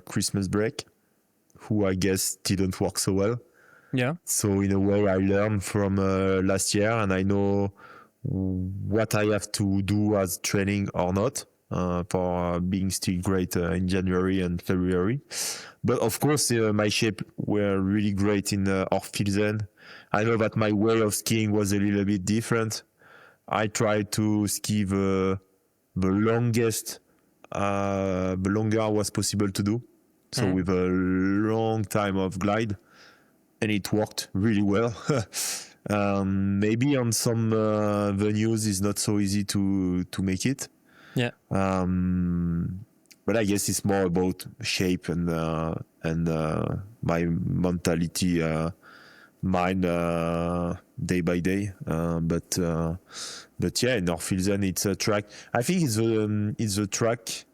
Christmas break, who I guess didn't work so well. Yeah. So in a way, I learned from last year, and I know what I have to do as training or not for being still great in January and February. But of course, my shape were really great in Orfilsen. I know that my way of skiing was a little bit different. I tried to ski the longest, the longer was possible to do. So with a long time of glide, and it worked really well. Maybe on some venues it's not so easy to make it. Yeah. But I guess it's more about shape and my mentality, mine day by day. But yeah, in Orfilsen it's a track. I think it's a track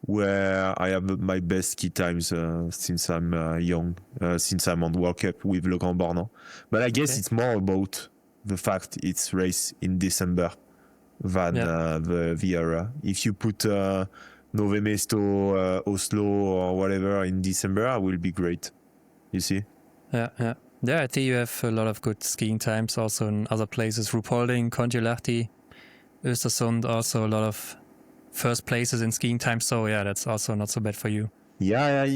where I have my best ski times since I'm young, since I'm on World Cup with Le Grand Bornand. But I guess it's more about the fact it's race in December than the era. If you put Nove Mesto, Oslo or whatever in December, it will be great. You see? Yeah. I think you have a lot of good skiing times also in other places. Ruhpolding, Kontiolahti, Östersund, also a lot of first places in skiing time, so yeah, that's also not so bad for you. Yeah.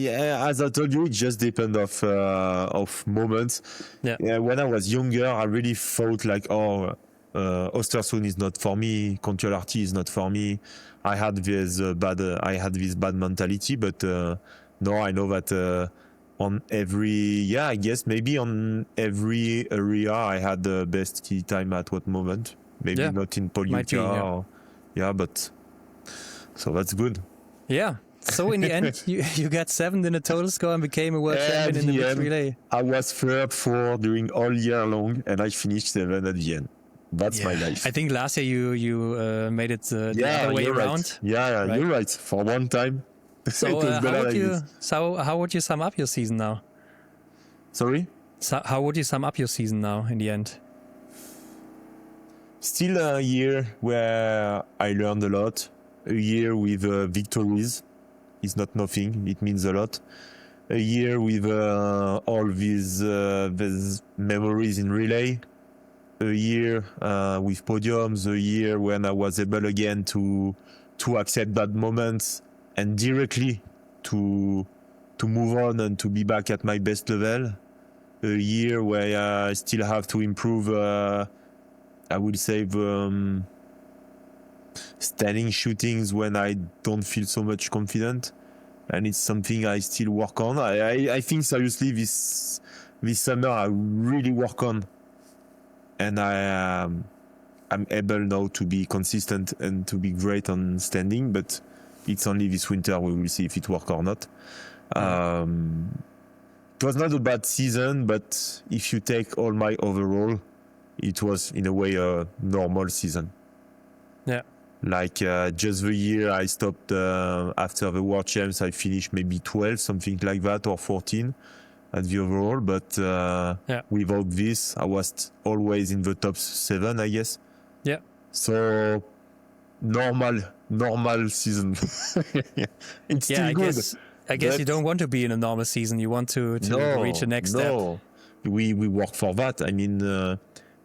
As I told you, it just depends of moments. Yeah. When I was younger, I really thought like, Östersund is not for me, Kontiolahti is not for me. I had this bad mentality, but no, I know that on every, I guess maybe on every area, I had the best ski time at what moment. Maybe not in Polyuca, but. So that's good. Yeah. So in the end, you got 7th in the total score and became a world champion in the mixed relay. I was 3rd, 4 during all year long, and I finished 7 at the end. That's my life. I think last year you made it the other way around. Right. Yeah, right? You're right. For one time. So how would you sum up your season now? Sorry? So how would you sum up your season now in the end? Still a year where I learned a lot. A year with victories is not nothing. It means a lot. A year with all these memories in relay. A year with podiums. A year when I was able again to accept bad moments and directly to move on and to be back at my best level. A year where I still have to improve. I would say the standing shootings when I don't feel so much confident, and it's something I still work on. I think seriously this summer I really work on, and I'm able now to be consistent and to be great on standing, but it's only this winter we will see if it works or not. It was not a bad season, but if you take all my overall, it was in a way a normal season. Yeah. Like just the year I stopped after the World Champs, I finished maybe 12, something like that, or 14 at the overall. But without this, I was always in the top 7, I guess. Yeah. So normal season. It's still good. I guess you don't want to be in a normal season. You want to reach the next step. No, we work for that. I mean,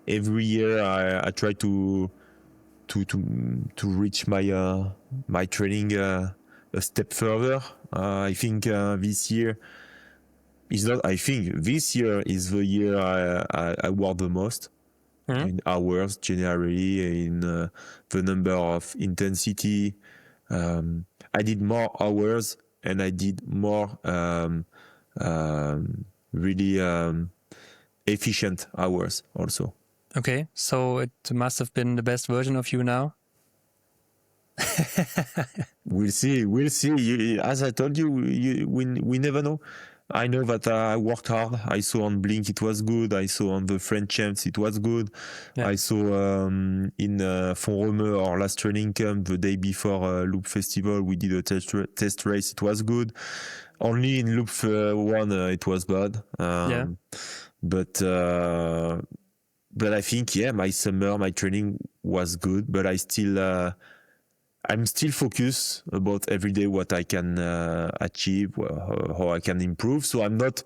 every year I try to reach my training a step further. I think this year is not. I think this year is the year I work the most in hours generally, in the number of intensity. I did more hours and I did more really efficient hours also. Okay, so it must have been the best version of you now. We'll see. As I told you, we never know. I know that I worked hard. I saw on Blink it was good. I saw on the French Champs it was good. Yeah. I saw in Font-Romeu, our last training camp, the day before Loop Festival, we did a test race. It was good. Only in Loop 1 it was bad. But I think my summer, my training was good. But I still I'm still focused about every day what I can achieve, how I can improve. So I'm not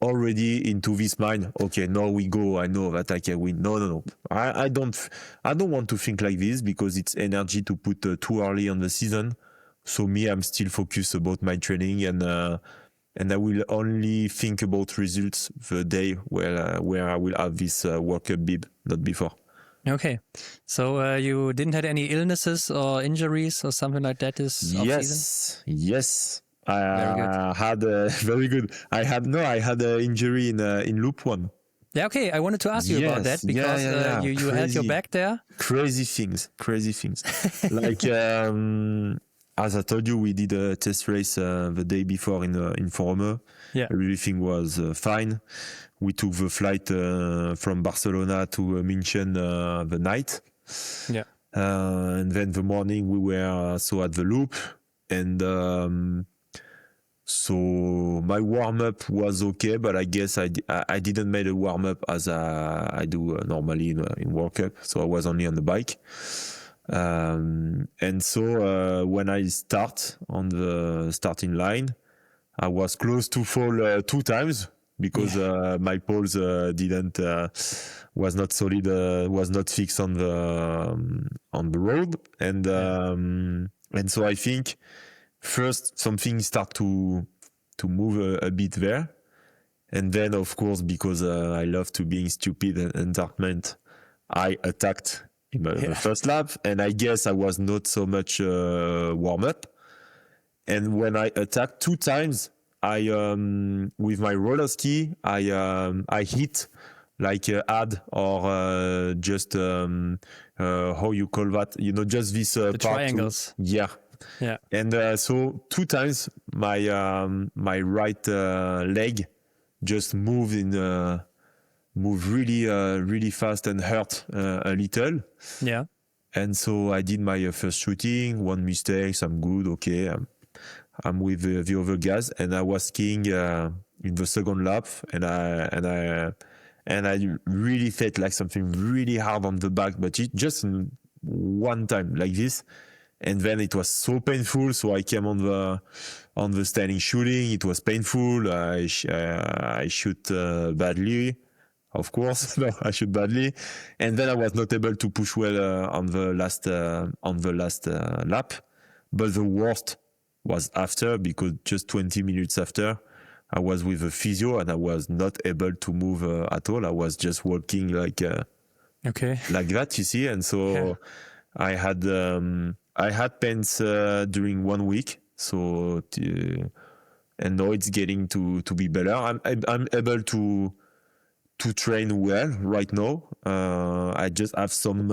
already into this mind. Okay, now we go. I know that I can win. No. I don't want to think like this because it's energy to put too early on the season. So me, I'm still focused about my training and I will only think about results the day where I will have this World Cup bib, not before. Okay, so you didn't have any illnesses or injuries or something like that this off-season? Yes. Very good. Had very good. I had an injury in loop one. Yeah, okay. I wanted to ask you about that because you held your back there. Crazy things. Like as I told you, we did a test race the day before in Forumer. Yeah, everything was fine. We took the flight from Barcelona to München the night. Yeah, and then the morning we were at the loop and. So my warm-up was okay, but I guess I didn't make a warm-up as I do normally in World Cup. So I was only on the bike. And so when I start on the starting line, I was close to fall 2 times because my poles was not solid, was not fixed on the road. And so I think first, something start to move a bit there. And then, of course, because I love to being stupid and entertainment, I attacked in the first lap. And I guess I was not so much warm-up. And when I attacked 2 times, I with my roller ski, I hit like ad or just how you call that? Just this the triangles. Yeah. And so 2 times my right leg just moved really fast and hurt a little. Yeah. And so I did my first shooting, 1 mistake, I'm good, okay. I'm with the other guys, and I was skiing in the second lap, and I really felt like something really hard on the back, but it just one time like this. And then it was so painful. So I came on the standing shooting. It was painful. I shoot badly, of course. No, I shoot badly. And then I was not able to push well on the last lap. But the worst was after, because just 20 minutes after, I was with a physio and I was not able to move at all. I was just walking like that, you see. And so I had pains during 1 week, so and now it's getting to be better. I'm able to train well right now. I just have some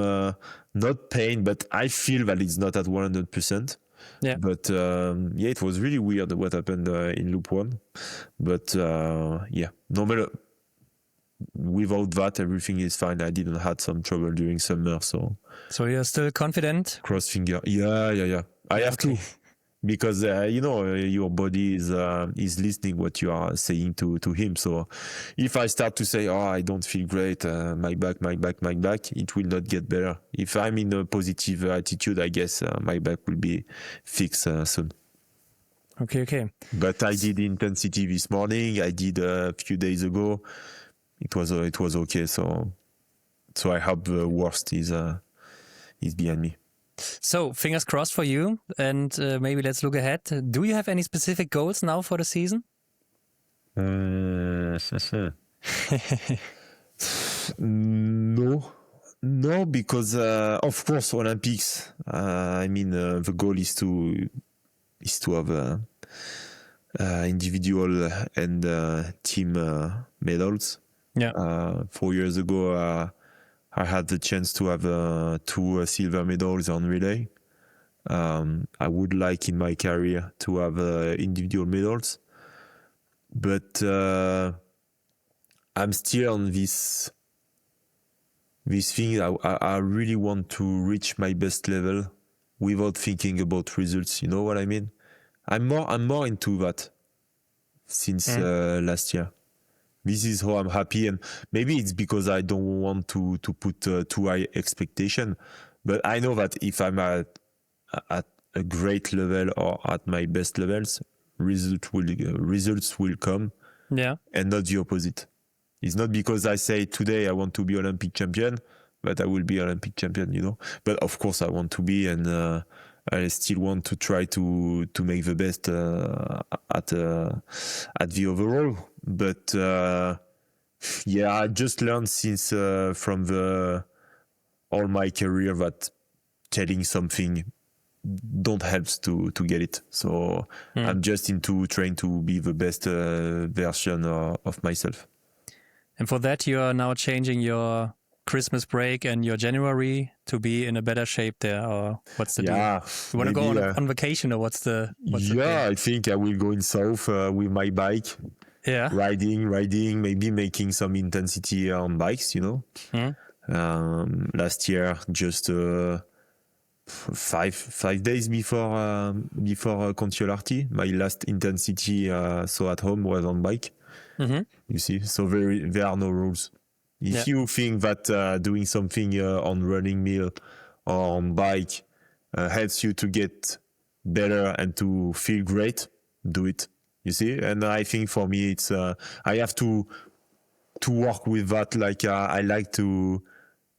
not pain, but I feel that it's not at 100%. Yeah. But it was really weird what happened in loop 1. But no matter. Without that, everything is fine. I didn't have some trouble during summer, so you're still confident? Cross finger. Yeah. I have to, because your body is listening what you are saying to him. So if I start to say, I don't feel great, my back, it will not get better. If I'm in a positive attitude, I guess my back will be fixed soon. Okay. But I did intensity this morning. I did a few days ago. It was okay. So I hope the worst is behind me. So fingers crossed for you, and maybe let's look ahead. Do you have any specific goals now for the season? No, because of course Olympics. The goal is to have individual and team medals. Yeah. 4 years ago, I had the chance to have 2 silver medals on relay. I would like in my career to have individual medals, but I'm still on this thing. I really want to reach my best level without thinking about results. You know what I mean? I'm more into that since last year. This is how I'm happy, and maybe it's because I don't want to put too high expectation. But I know that if I'm at a great level or at my best levels, results will come. Yeah. And not the opposite. It's not because I say today I want to be Olympic champion, but I will be Olympic champion, you know. But of course I want to be, and I still want to try to make the best at the overall. But yeah, I just learned since from all my career that telling something don't help to get it. So I'm just into trying to be the best version of myself. And for that, you are now changing your Christmas break and your January to be in a better shape there, or what's the deal? You want to go on vacation, or what's the I think I will go in south with my bike. Yeah. Riding, maybe making some intensity on bikes, you know. Last year, just 5 days before Contiolahti, my last intensity so at home was on bike. You see, so there are no rules. If you think that doing something on running mill or on bike helps you to get better and to feel great, do it. You see, and I think for me it's I have to work with that. Like I like to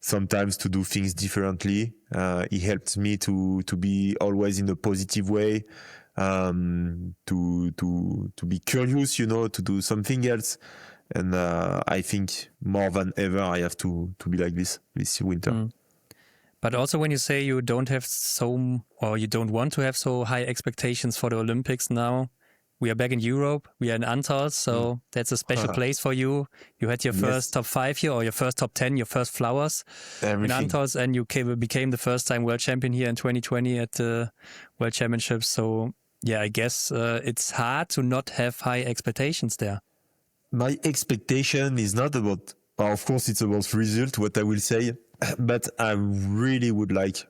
sometimes to do things differently. It helps me to be always in a positive way, to be curious, you know, to do something else. And I think more than ever, I have to be like this winter. But also when you say you don't have you don't want to have so high expectations for the Olympics now, we are back in Europe. We are in Antals, so that's a special place for you. You had your first top 5 here, or your first top 10, your first flowers in Antals, and you became the first time world champion here in 2020 at the World Championships. So yeah, I guess it's hard to not have high expectations there. My expectation is not about, of course, it's about result, what I will say, but I really would like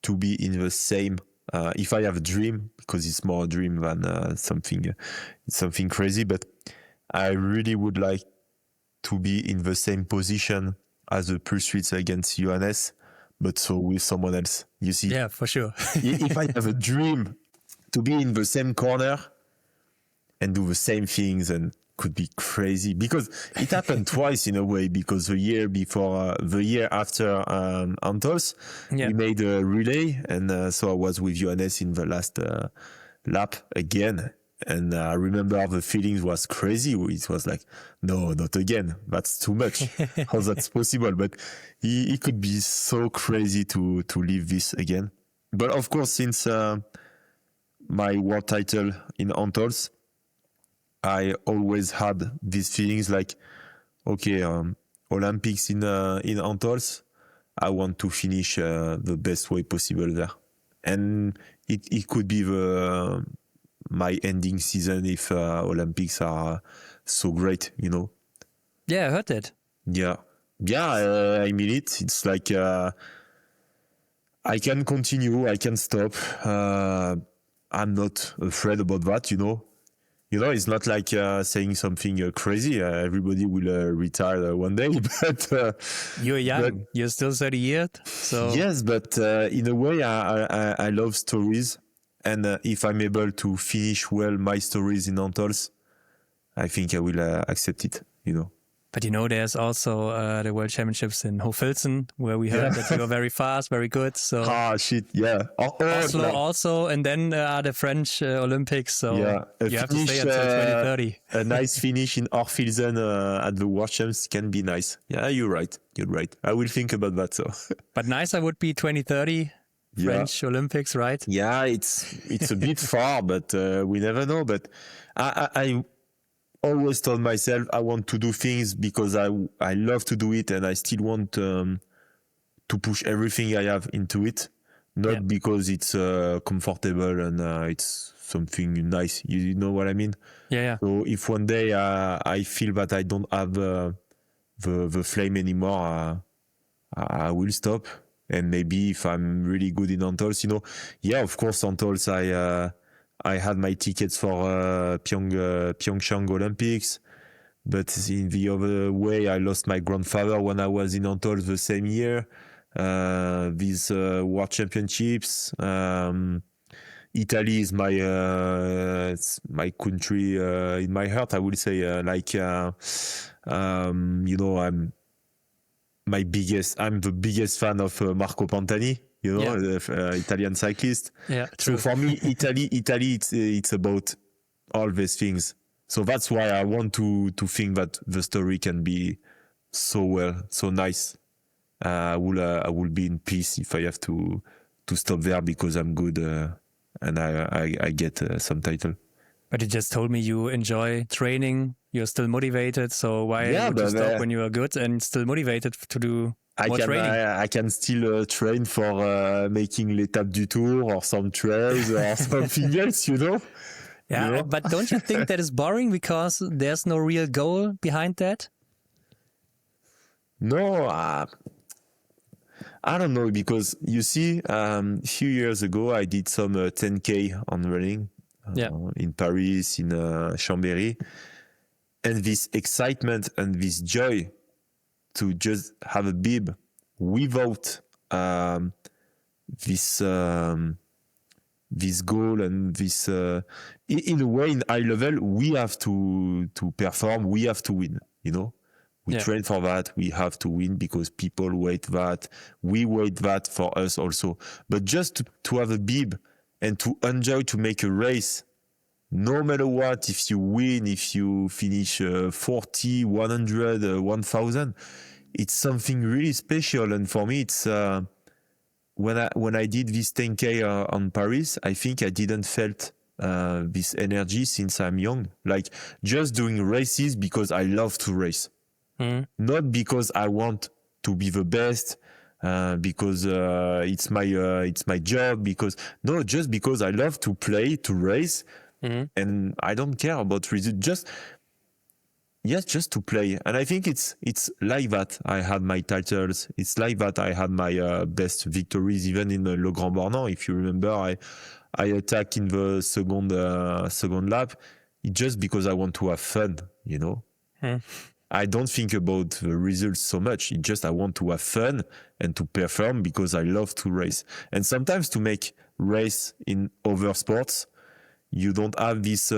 to be in the same. If I have a dream, because it's more a dream than something crazy, but I really would like to be in the same position as the pursuits against Johannes, but so with someone else. You see? Yeah, for sure. If I have a dream to be in the same corner and do the same things, and could be crazy, because it happened twice in a way, because the year after Antals, we made a relay, and so I was with Johannes in the last lap again, and I remember the feelings was crazy. It was like, no, not again, that's too much. How that's possible? But it could be so crazy to live this again. But of course, since my world title in Antals, I always had these feelings like, okay, Olympics in Antals, I want to finish the best way possible there, and it could be my ending season if Olympics are so great, you know. Yeah, I heard that. Yeah, I mean it. It's like I can continue, I can stop. I'm not afraid about that, you know. You know, it's not like saying something crazy. Everybody will retire one day, but you're young. You're still 30 years, so yes. But in a way, I love stories, and if I'm able to finish well my stories in Antals, I think I will accept it. You know. But you know, there's also the World Championships in Hofilzen, where we heard that you are very fast, very good. So shit, yeah. Oslo also, and then the French Olympics. So you have to stay until 2030. A nice finish in Hofilzen at the World Champs can be nice. Yeah, you're right. I will think about that. So, but nicer would be 2030 French Olympics, right? Yeah, it's a bit far, but we never know. But I always told myself I want to do things because I love to do it, and I still want to push everything I have into it, not because it's comfortable and it's something nice. You know what I mean? Yeah. So if one day I feel that I don't have the flame anymore, I will stop. And maybe if I'm really good in Antals, you know, of course Antals I had my tickets for Pyeongchang Olympics, but in the other way, I lost my grandfather when I was in Antals the same year. these World Championships. Italy is it's my country in my heart. I would say, I'm the biggest fan of Marco Pantani. The Italian cyclist. Yeah, true. So for me, Italy, it's about all these things. So that's why I want to think that the story can be so nice. I will be in peace if I have to stop there because I'm good and I get some title. But you just told me you enjoy training. You're still motivated. So why would you stop when you are good and still motivated to do more training? I can still train for making l'étape du Tour or some trails or something else, Yeah, but don't you think that is boring because there's no real goal behind that? No, I don't know, because you see, a few years ago, I did some 10K on running in Paris, in Chambéry. And this excitement and this joy to just have a bib without this goal and this, in a way, in high level, we have to perform, we have to win, We train for that. We have to win because people wait that. We wait that for us also. But just to have a bib and to enjoy to make a race, no matter what, if you win, if you finish 40, 100, 1000, it's something really special. And for me, it's when I did this 10K on Paris, I think I didn't felt this energy since I'm young. Like just doing races because I love to race. Not because I want to be the best, because it's my job. Just because I love to play, to race, and I don't care about results. Just to play. And I think it's like that. I had my titles. It's like that. I had my best victories, even in Le Grand Bornand. If you remember, I attacked in the second lap. It's just because I want to have fun, I don't think about the results so much. It's just I want to have fun and to perform because I love to race. And sometimes to make race in other sports, you don't have this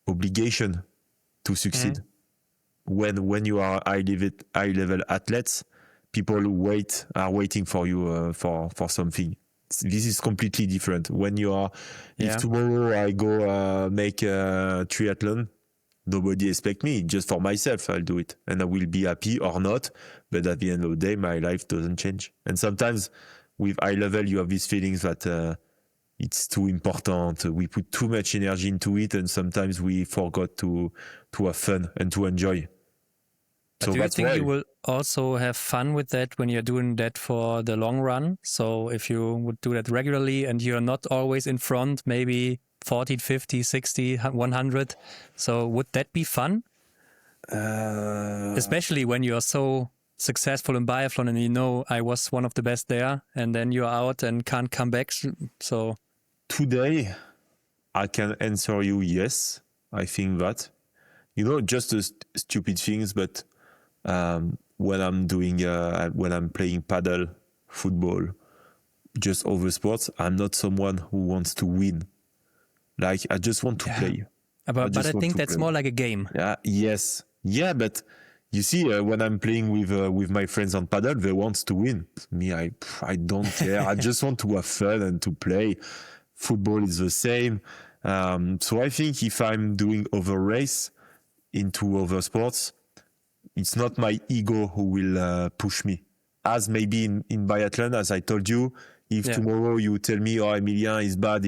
obligation to succeed. When you are high level athletes, people are waiting for you for something. This is completely different. When you are, if tomorrow I go make a triathlon, nobody expect me. Just for myself, I'll do it. And I will be happy or not. But at the end of the day, my life doesn't change. And sometimes with high level, you have these feelings that it's too important. We put too much energy into it. And sometimes we forgot to have fun and to enjoy. But do you think you will also have fun with that when you're doing that for the long run? So if you would do that regularly and you're not always in front, maybe 40, 50, 60, 100. So would that be fun? Especially when you're so successful in biathlon and I was one of the best there, and then you're out and can't come back. So today I can answer you yes. I think that, just stupid things, but when I'm when I'm playing paddle, football, just other sports, I'm not someone who wants to win. Like, I just want to play. But I think that's more like a game. Yeah. Yes. Yeah, but you see, when I'm playing with my friends on paddle, they want to win. Me, I don't care. I just want to have fun and to play. Football is the same. So I think if I'm doing other race into other sports, it's not my ego who will push me. As maybe in biathlon, as I told you, if tomorrow you tell me, Emilien is bad,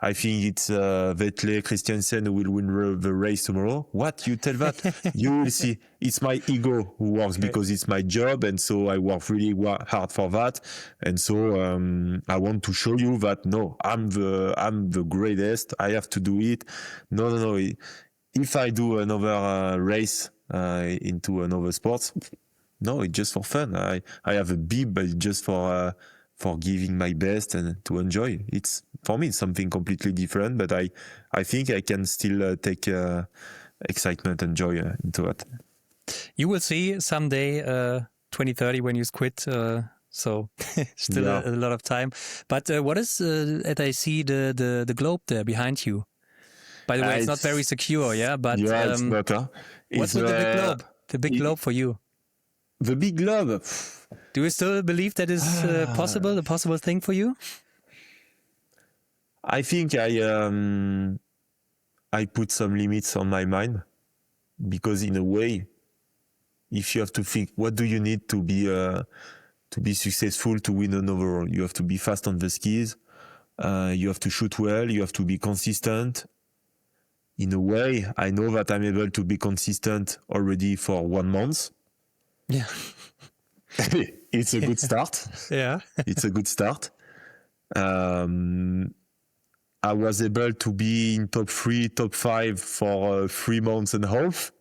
I think it's Vettel Christiansen who will win the race tomorrow. What? You tell that? You will see. It's my ego who works because it's my job. And so I work really hard for that. And so I want to show you that, no, I'm the greatest. I have to do it. No. If I do another race into another sport, no, it's just for fun. I have a bib, but it's just for giving my best and to enjoy. It's for me, it's something completely different, but I think I can still take excitement and joy into it. You will see someday 20 2030 when you quit. So still a lot of time. But what is, as I see the globe there behind you? By the way, it's not very secure, yeah? But it's not. What's with the big globe? The big globe for you? The big globe. Do you still believe that is possible, a possible thing for you? I think I put some limits on my mind, because in a way, if you have to think, what do you need to be successful, to win an overall? You have to be fast on the skis. You have to shoot well. You have to be consistent. In a way, I know that I'm able to be consistent already for 1 month. Yeah. It's a good start. Yeah. It's a good start. I was able to be in top 3, top 5 for 3 months and a half.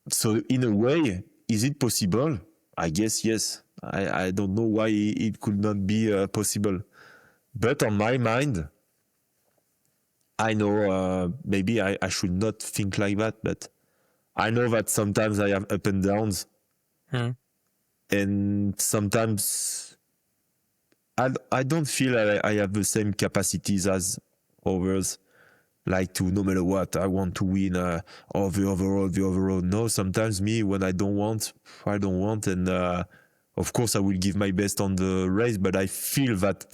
So in a way, is it possible? I guess yes. I don't know why it could not be possible. But on my mind, I know maybe I should not think like that, but I know that sometimes I have up and downs. And sometimes I don't feel I have the same capacities as others, like to, no matter what, I want to win the overall. No, sometimes me, when I don't want. And of course I will give my best on the race, but I feel that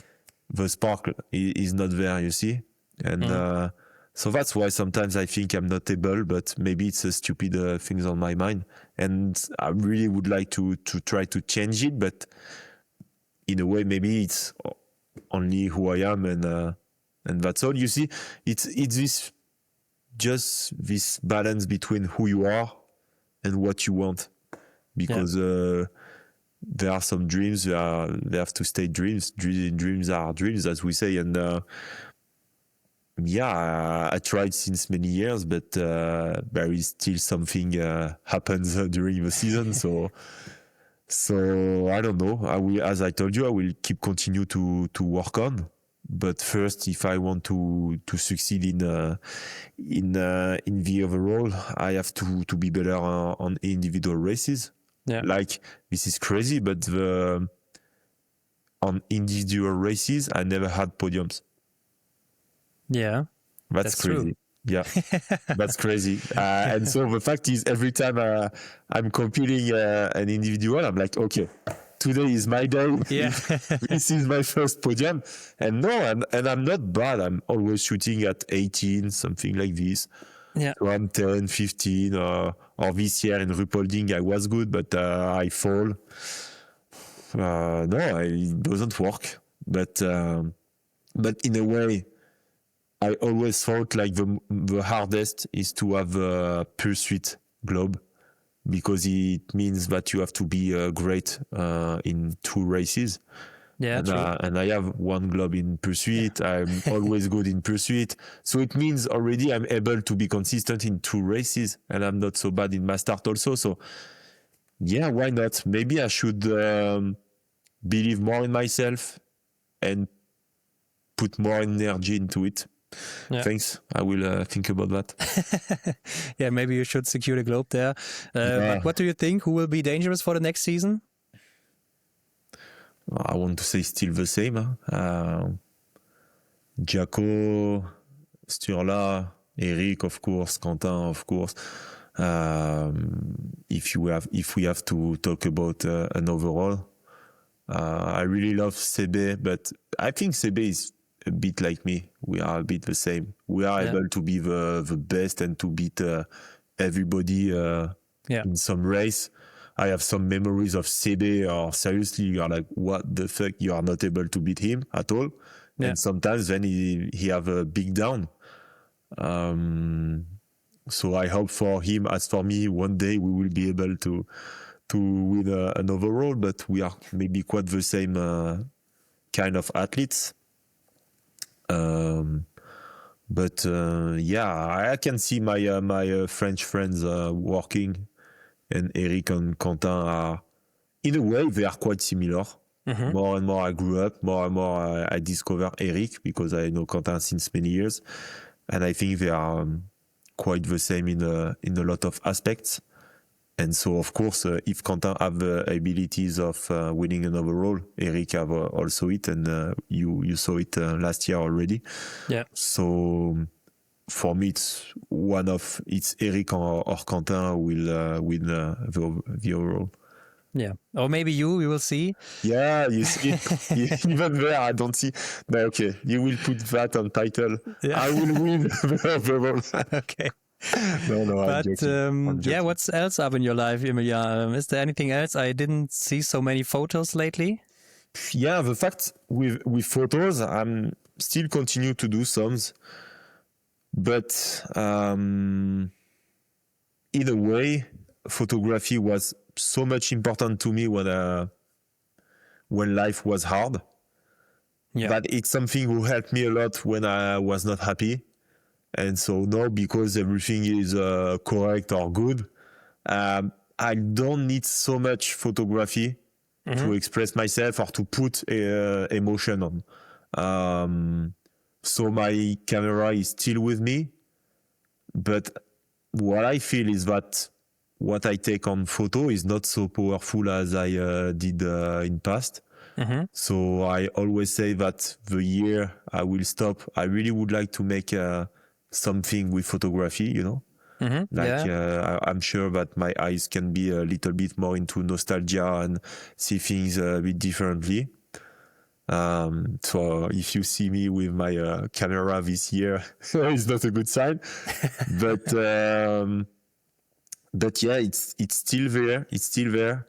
the spark is not there, you see? And so that's why sometimes I think I'm not able, but maybe it's a stupid things on my mind. And I really would like to try to change it, but in a way, maybe it's only who I am, and that's all. You see, it's this balance between who you are and what you want, because there are some dreams, they have to stay dreams. Dreams are dreams, as we say, and I tried since many years, but there is still something happens during the season, so I don't know. As I told you, I will continue to work on. But first, if I want to succeed in the overall, I have to be better on individual races. Yeah. Like, this is crazy, but on individual races, I never had podiums. Yeah, that's crazy. True. Yeah, that's crazy. And so the fact is, every time I'm competing an individual, I'm like, okay, today is my day. Yeah. This is my first podium. And no, and I'm not bad. I'm always shooting at 18, something like this. Yeah. So I'm 10, 15, or this year in Rupolding, I was good, but I fall. No, it doesn't work. But in a way, I always thought like the hardest is to have a pursuit globe, because it means that you have to be great in 2 races. Yeah, and I have 1 globe in pursuit. I'm always good in pursuit. So it means already I'm able to be consistent in 2 races, and I'm not so bad in my start also. So yeah, why not? Maybe I should believe more in myself and put more energy into it. Yeah. Thanks. I will think about that. Yeah, maybe you should secure the globe there. But what do you think? Who will be dangerous for the next season? I want to say still the same. Jaco, Sturla, Eric, of course, Quentin, of course. If we have to talk about an overall, I really love Sebe, but I think Sebe is a bit like me. We are a bit the same. We are able to be the best and to beat everybody in some race. I have some memories of Sebe, or seriously, you are like, what the fuck? You are not able to beat him at all. Yeah. And sometimes then he have a big down. So I hope for him, as for me, one day we will be able to win an overall, but we are maybe quite the same kind of athletes. But I can see my French friends working, and Eric and Quentin are, in a way, they are quite similar. Mm-hmm. More and more I grew up, more and more I discover Eric, because I know Quentin since many years, and I think they are quite the same in a lot of aspects. And so, of course, if Quentin have the abilities of winning an overall, Eric have also it, and you saw it last year already. Yeah. So for me, it's Eric or Quentin who will win the overall. Yeah. Or maybe we will see. Yeah, you see, even there, I don't see. But okay, you will put that on title. Yeah. I will win the overall. Okay. No, I'm But joking. yeah, what's else up in your life, Emilien? Is there anything else? I didn't see so many photos lately. Yeah, the fact with photos, I'm still continue to do some, but in a way, photography was so much important to me when life was hard. Yeah. But it's something who helped me a lot when I was not happy. And so now, because everything is correct or good, I don't need so much photography to express myself or to put emotion on. So my camera is still with me, but what I feel is that what I take on photo is not so powerful as I did in past. So I always say that the year I will stop, I really would like to make something with photography, you know. I'm sure that my eyes can be a little bit more into nostalgia and see things a bit differently. So if you see me with my camera this year, it's not a good sign. But yeah, it's still there. It's still there,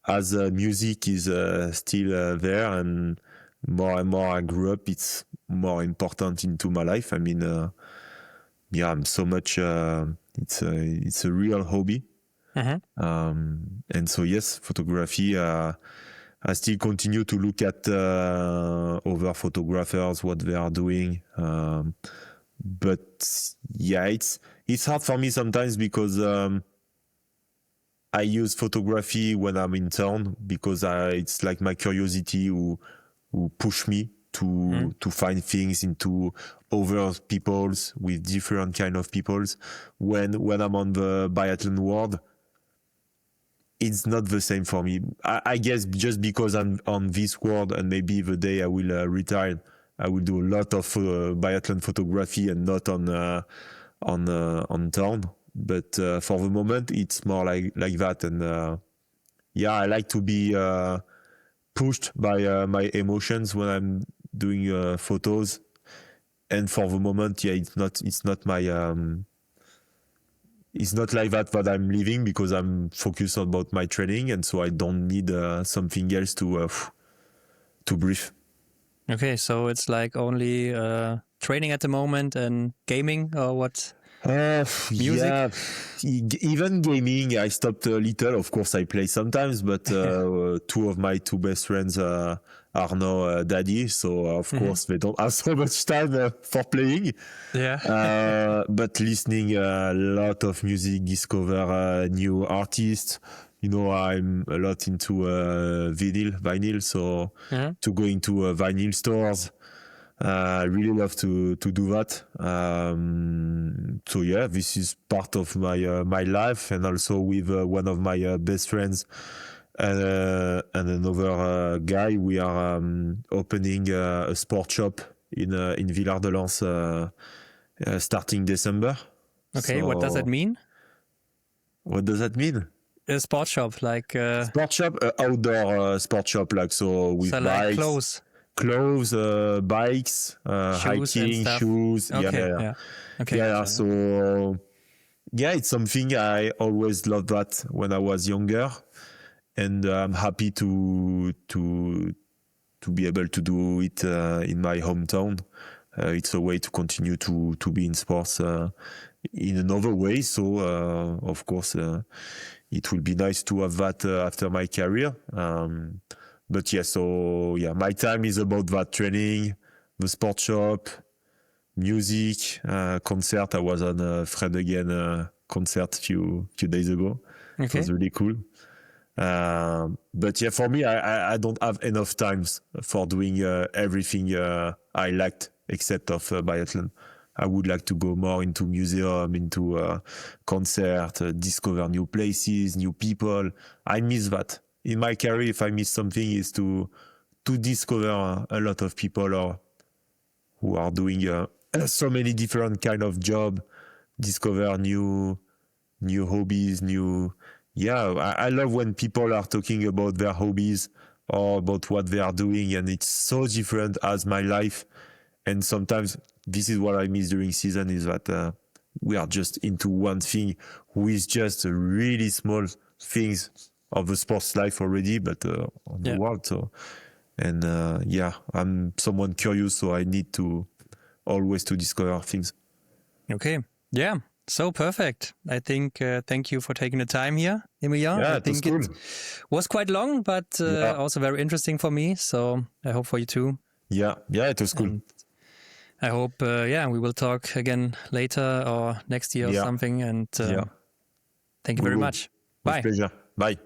as music is still there, and more I grew up, it's more important into my life. I mean, yeah, I'm so much. It's a real hobby, and so yes, photography. I still continue to look at other photographers, what they are doing. But yeah, it's hard for me sometimes because I use photography when I'm in town, because it's like my curiosity who push me to find things into other people's, with different kind of people's. When I'm on the biathlon world, it's not the same for me. I guess just because I'm on this world, and maybe the day I will retire, I will do a lot of biathlon photography and not on town. But for the moment, it's more like that. And yeah, I like to be pushed by my emotions when I'm doing photos. And for the moment, yeah, it's not my it's not like that I'm living, because I'm focused about my training, and so I don't need something else to breathe. Okay, so it's like only training at the moment and gaming, or what? Music? Yeah, even gaming, I stopped a little. Of course, I play sometimes, but two of my best friends are now daddy, so of course they don't have so much time for playing. Yeah. But listening a lot of music, discover new artists. You know, I'm a lot into vinyl, so to go into vinyl stores. I really love to do that. So yeah, this is part of my life, and also with one of my best friends and another guy, we are opening a sport shop in Villard-de-Lans starting December. Okay, so, what does that mean? What does that mean? A sport shop, like sport shop, outdoor sport shop, like so with so bikes. Like clothes, bikes, hiking, shoes. Okay, Yeah. Okay. Yeah. So yeah, it's something I always loved that when I was younger, and I'm happy to be able to do it in my hometown. It's a way to continue to be in sports in another way. So of course, it will be nice to have that after my career. But yeah, so yeah, my time is about that: training, the sport shop, music, concert. I was on a Fred Again concert few days ago. Okay. It was really cool. But yeah, for me, I don't have enough times for doing everything I liked except of biathlon. I would like to go more into museum, into concert, discover new places, new people. I miss that. In my career, if I miss something, is to discover a lot of people who are doing so many different kind of job, discover new hobbies, I love when people are talking about their hobbies or about what they are doing, and it's so different as my life. And sometimes this is what I miss during season, is that we are just into one thing, who is just really small things of the sports life already, but on the world. So, and I'm someone curious, so I need to always to discover things. Okay. Yeah. So perfect. I think, thank you for taking the time here, Emilien. Yeah, I think cool. it was quite long, but also very interesting for me. So I hope for you too. Yeah, it was cool. And I hope, we will talk again later or next year or something. And thank you very much. With Bye. pleasure. Bye.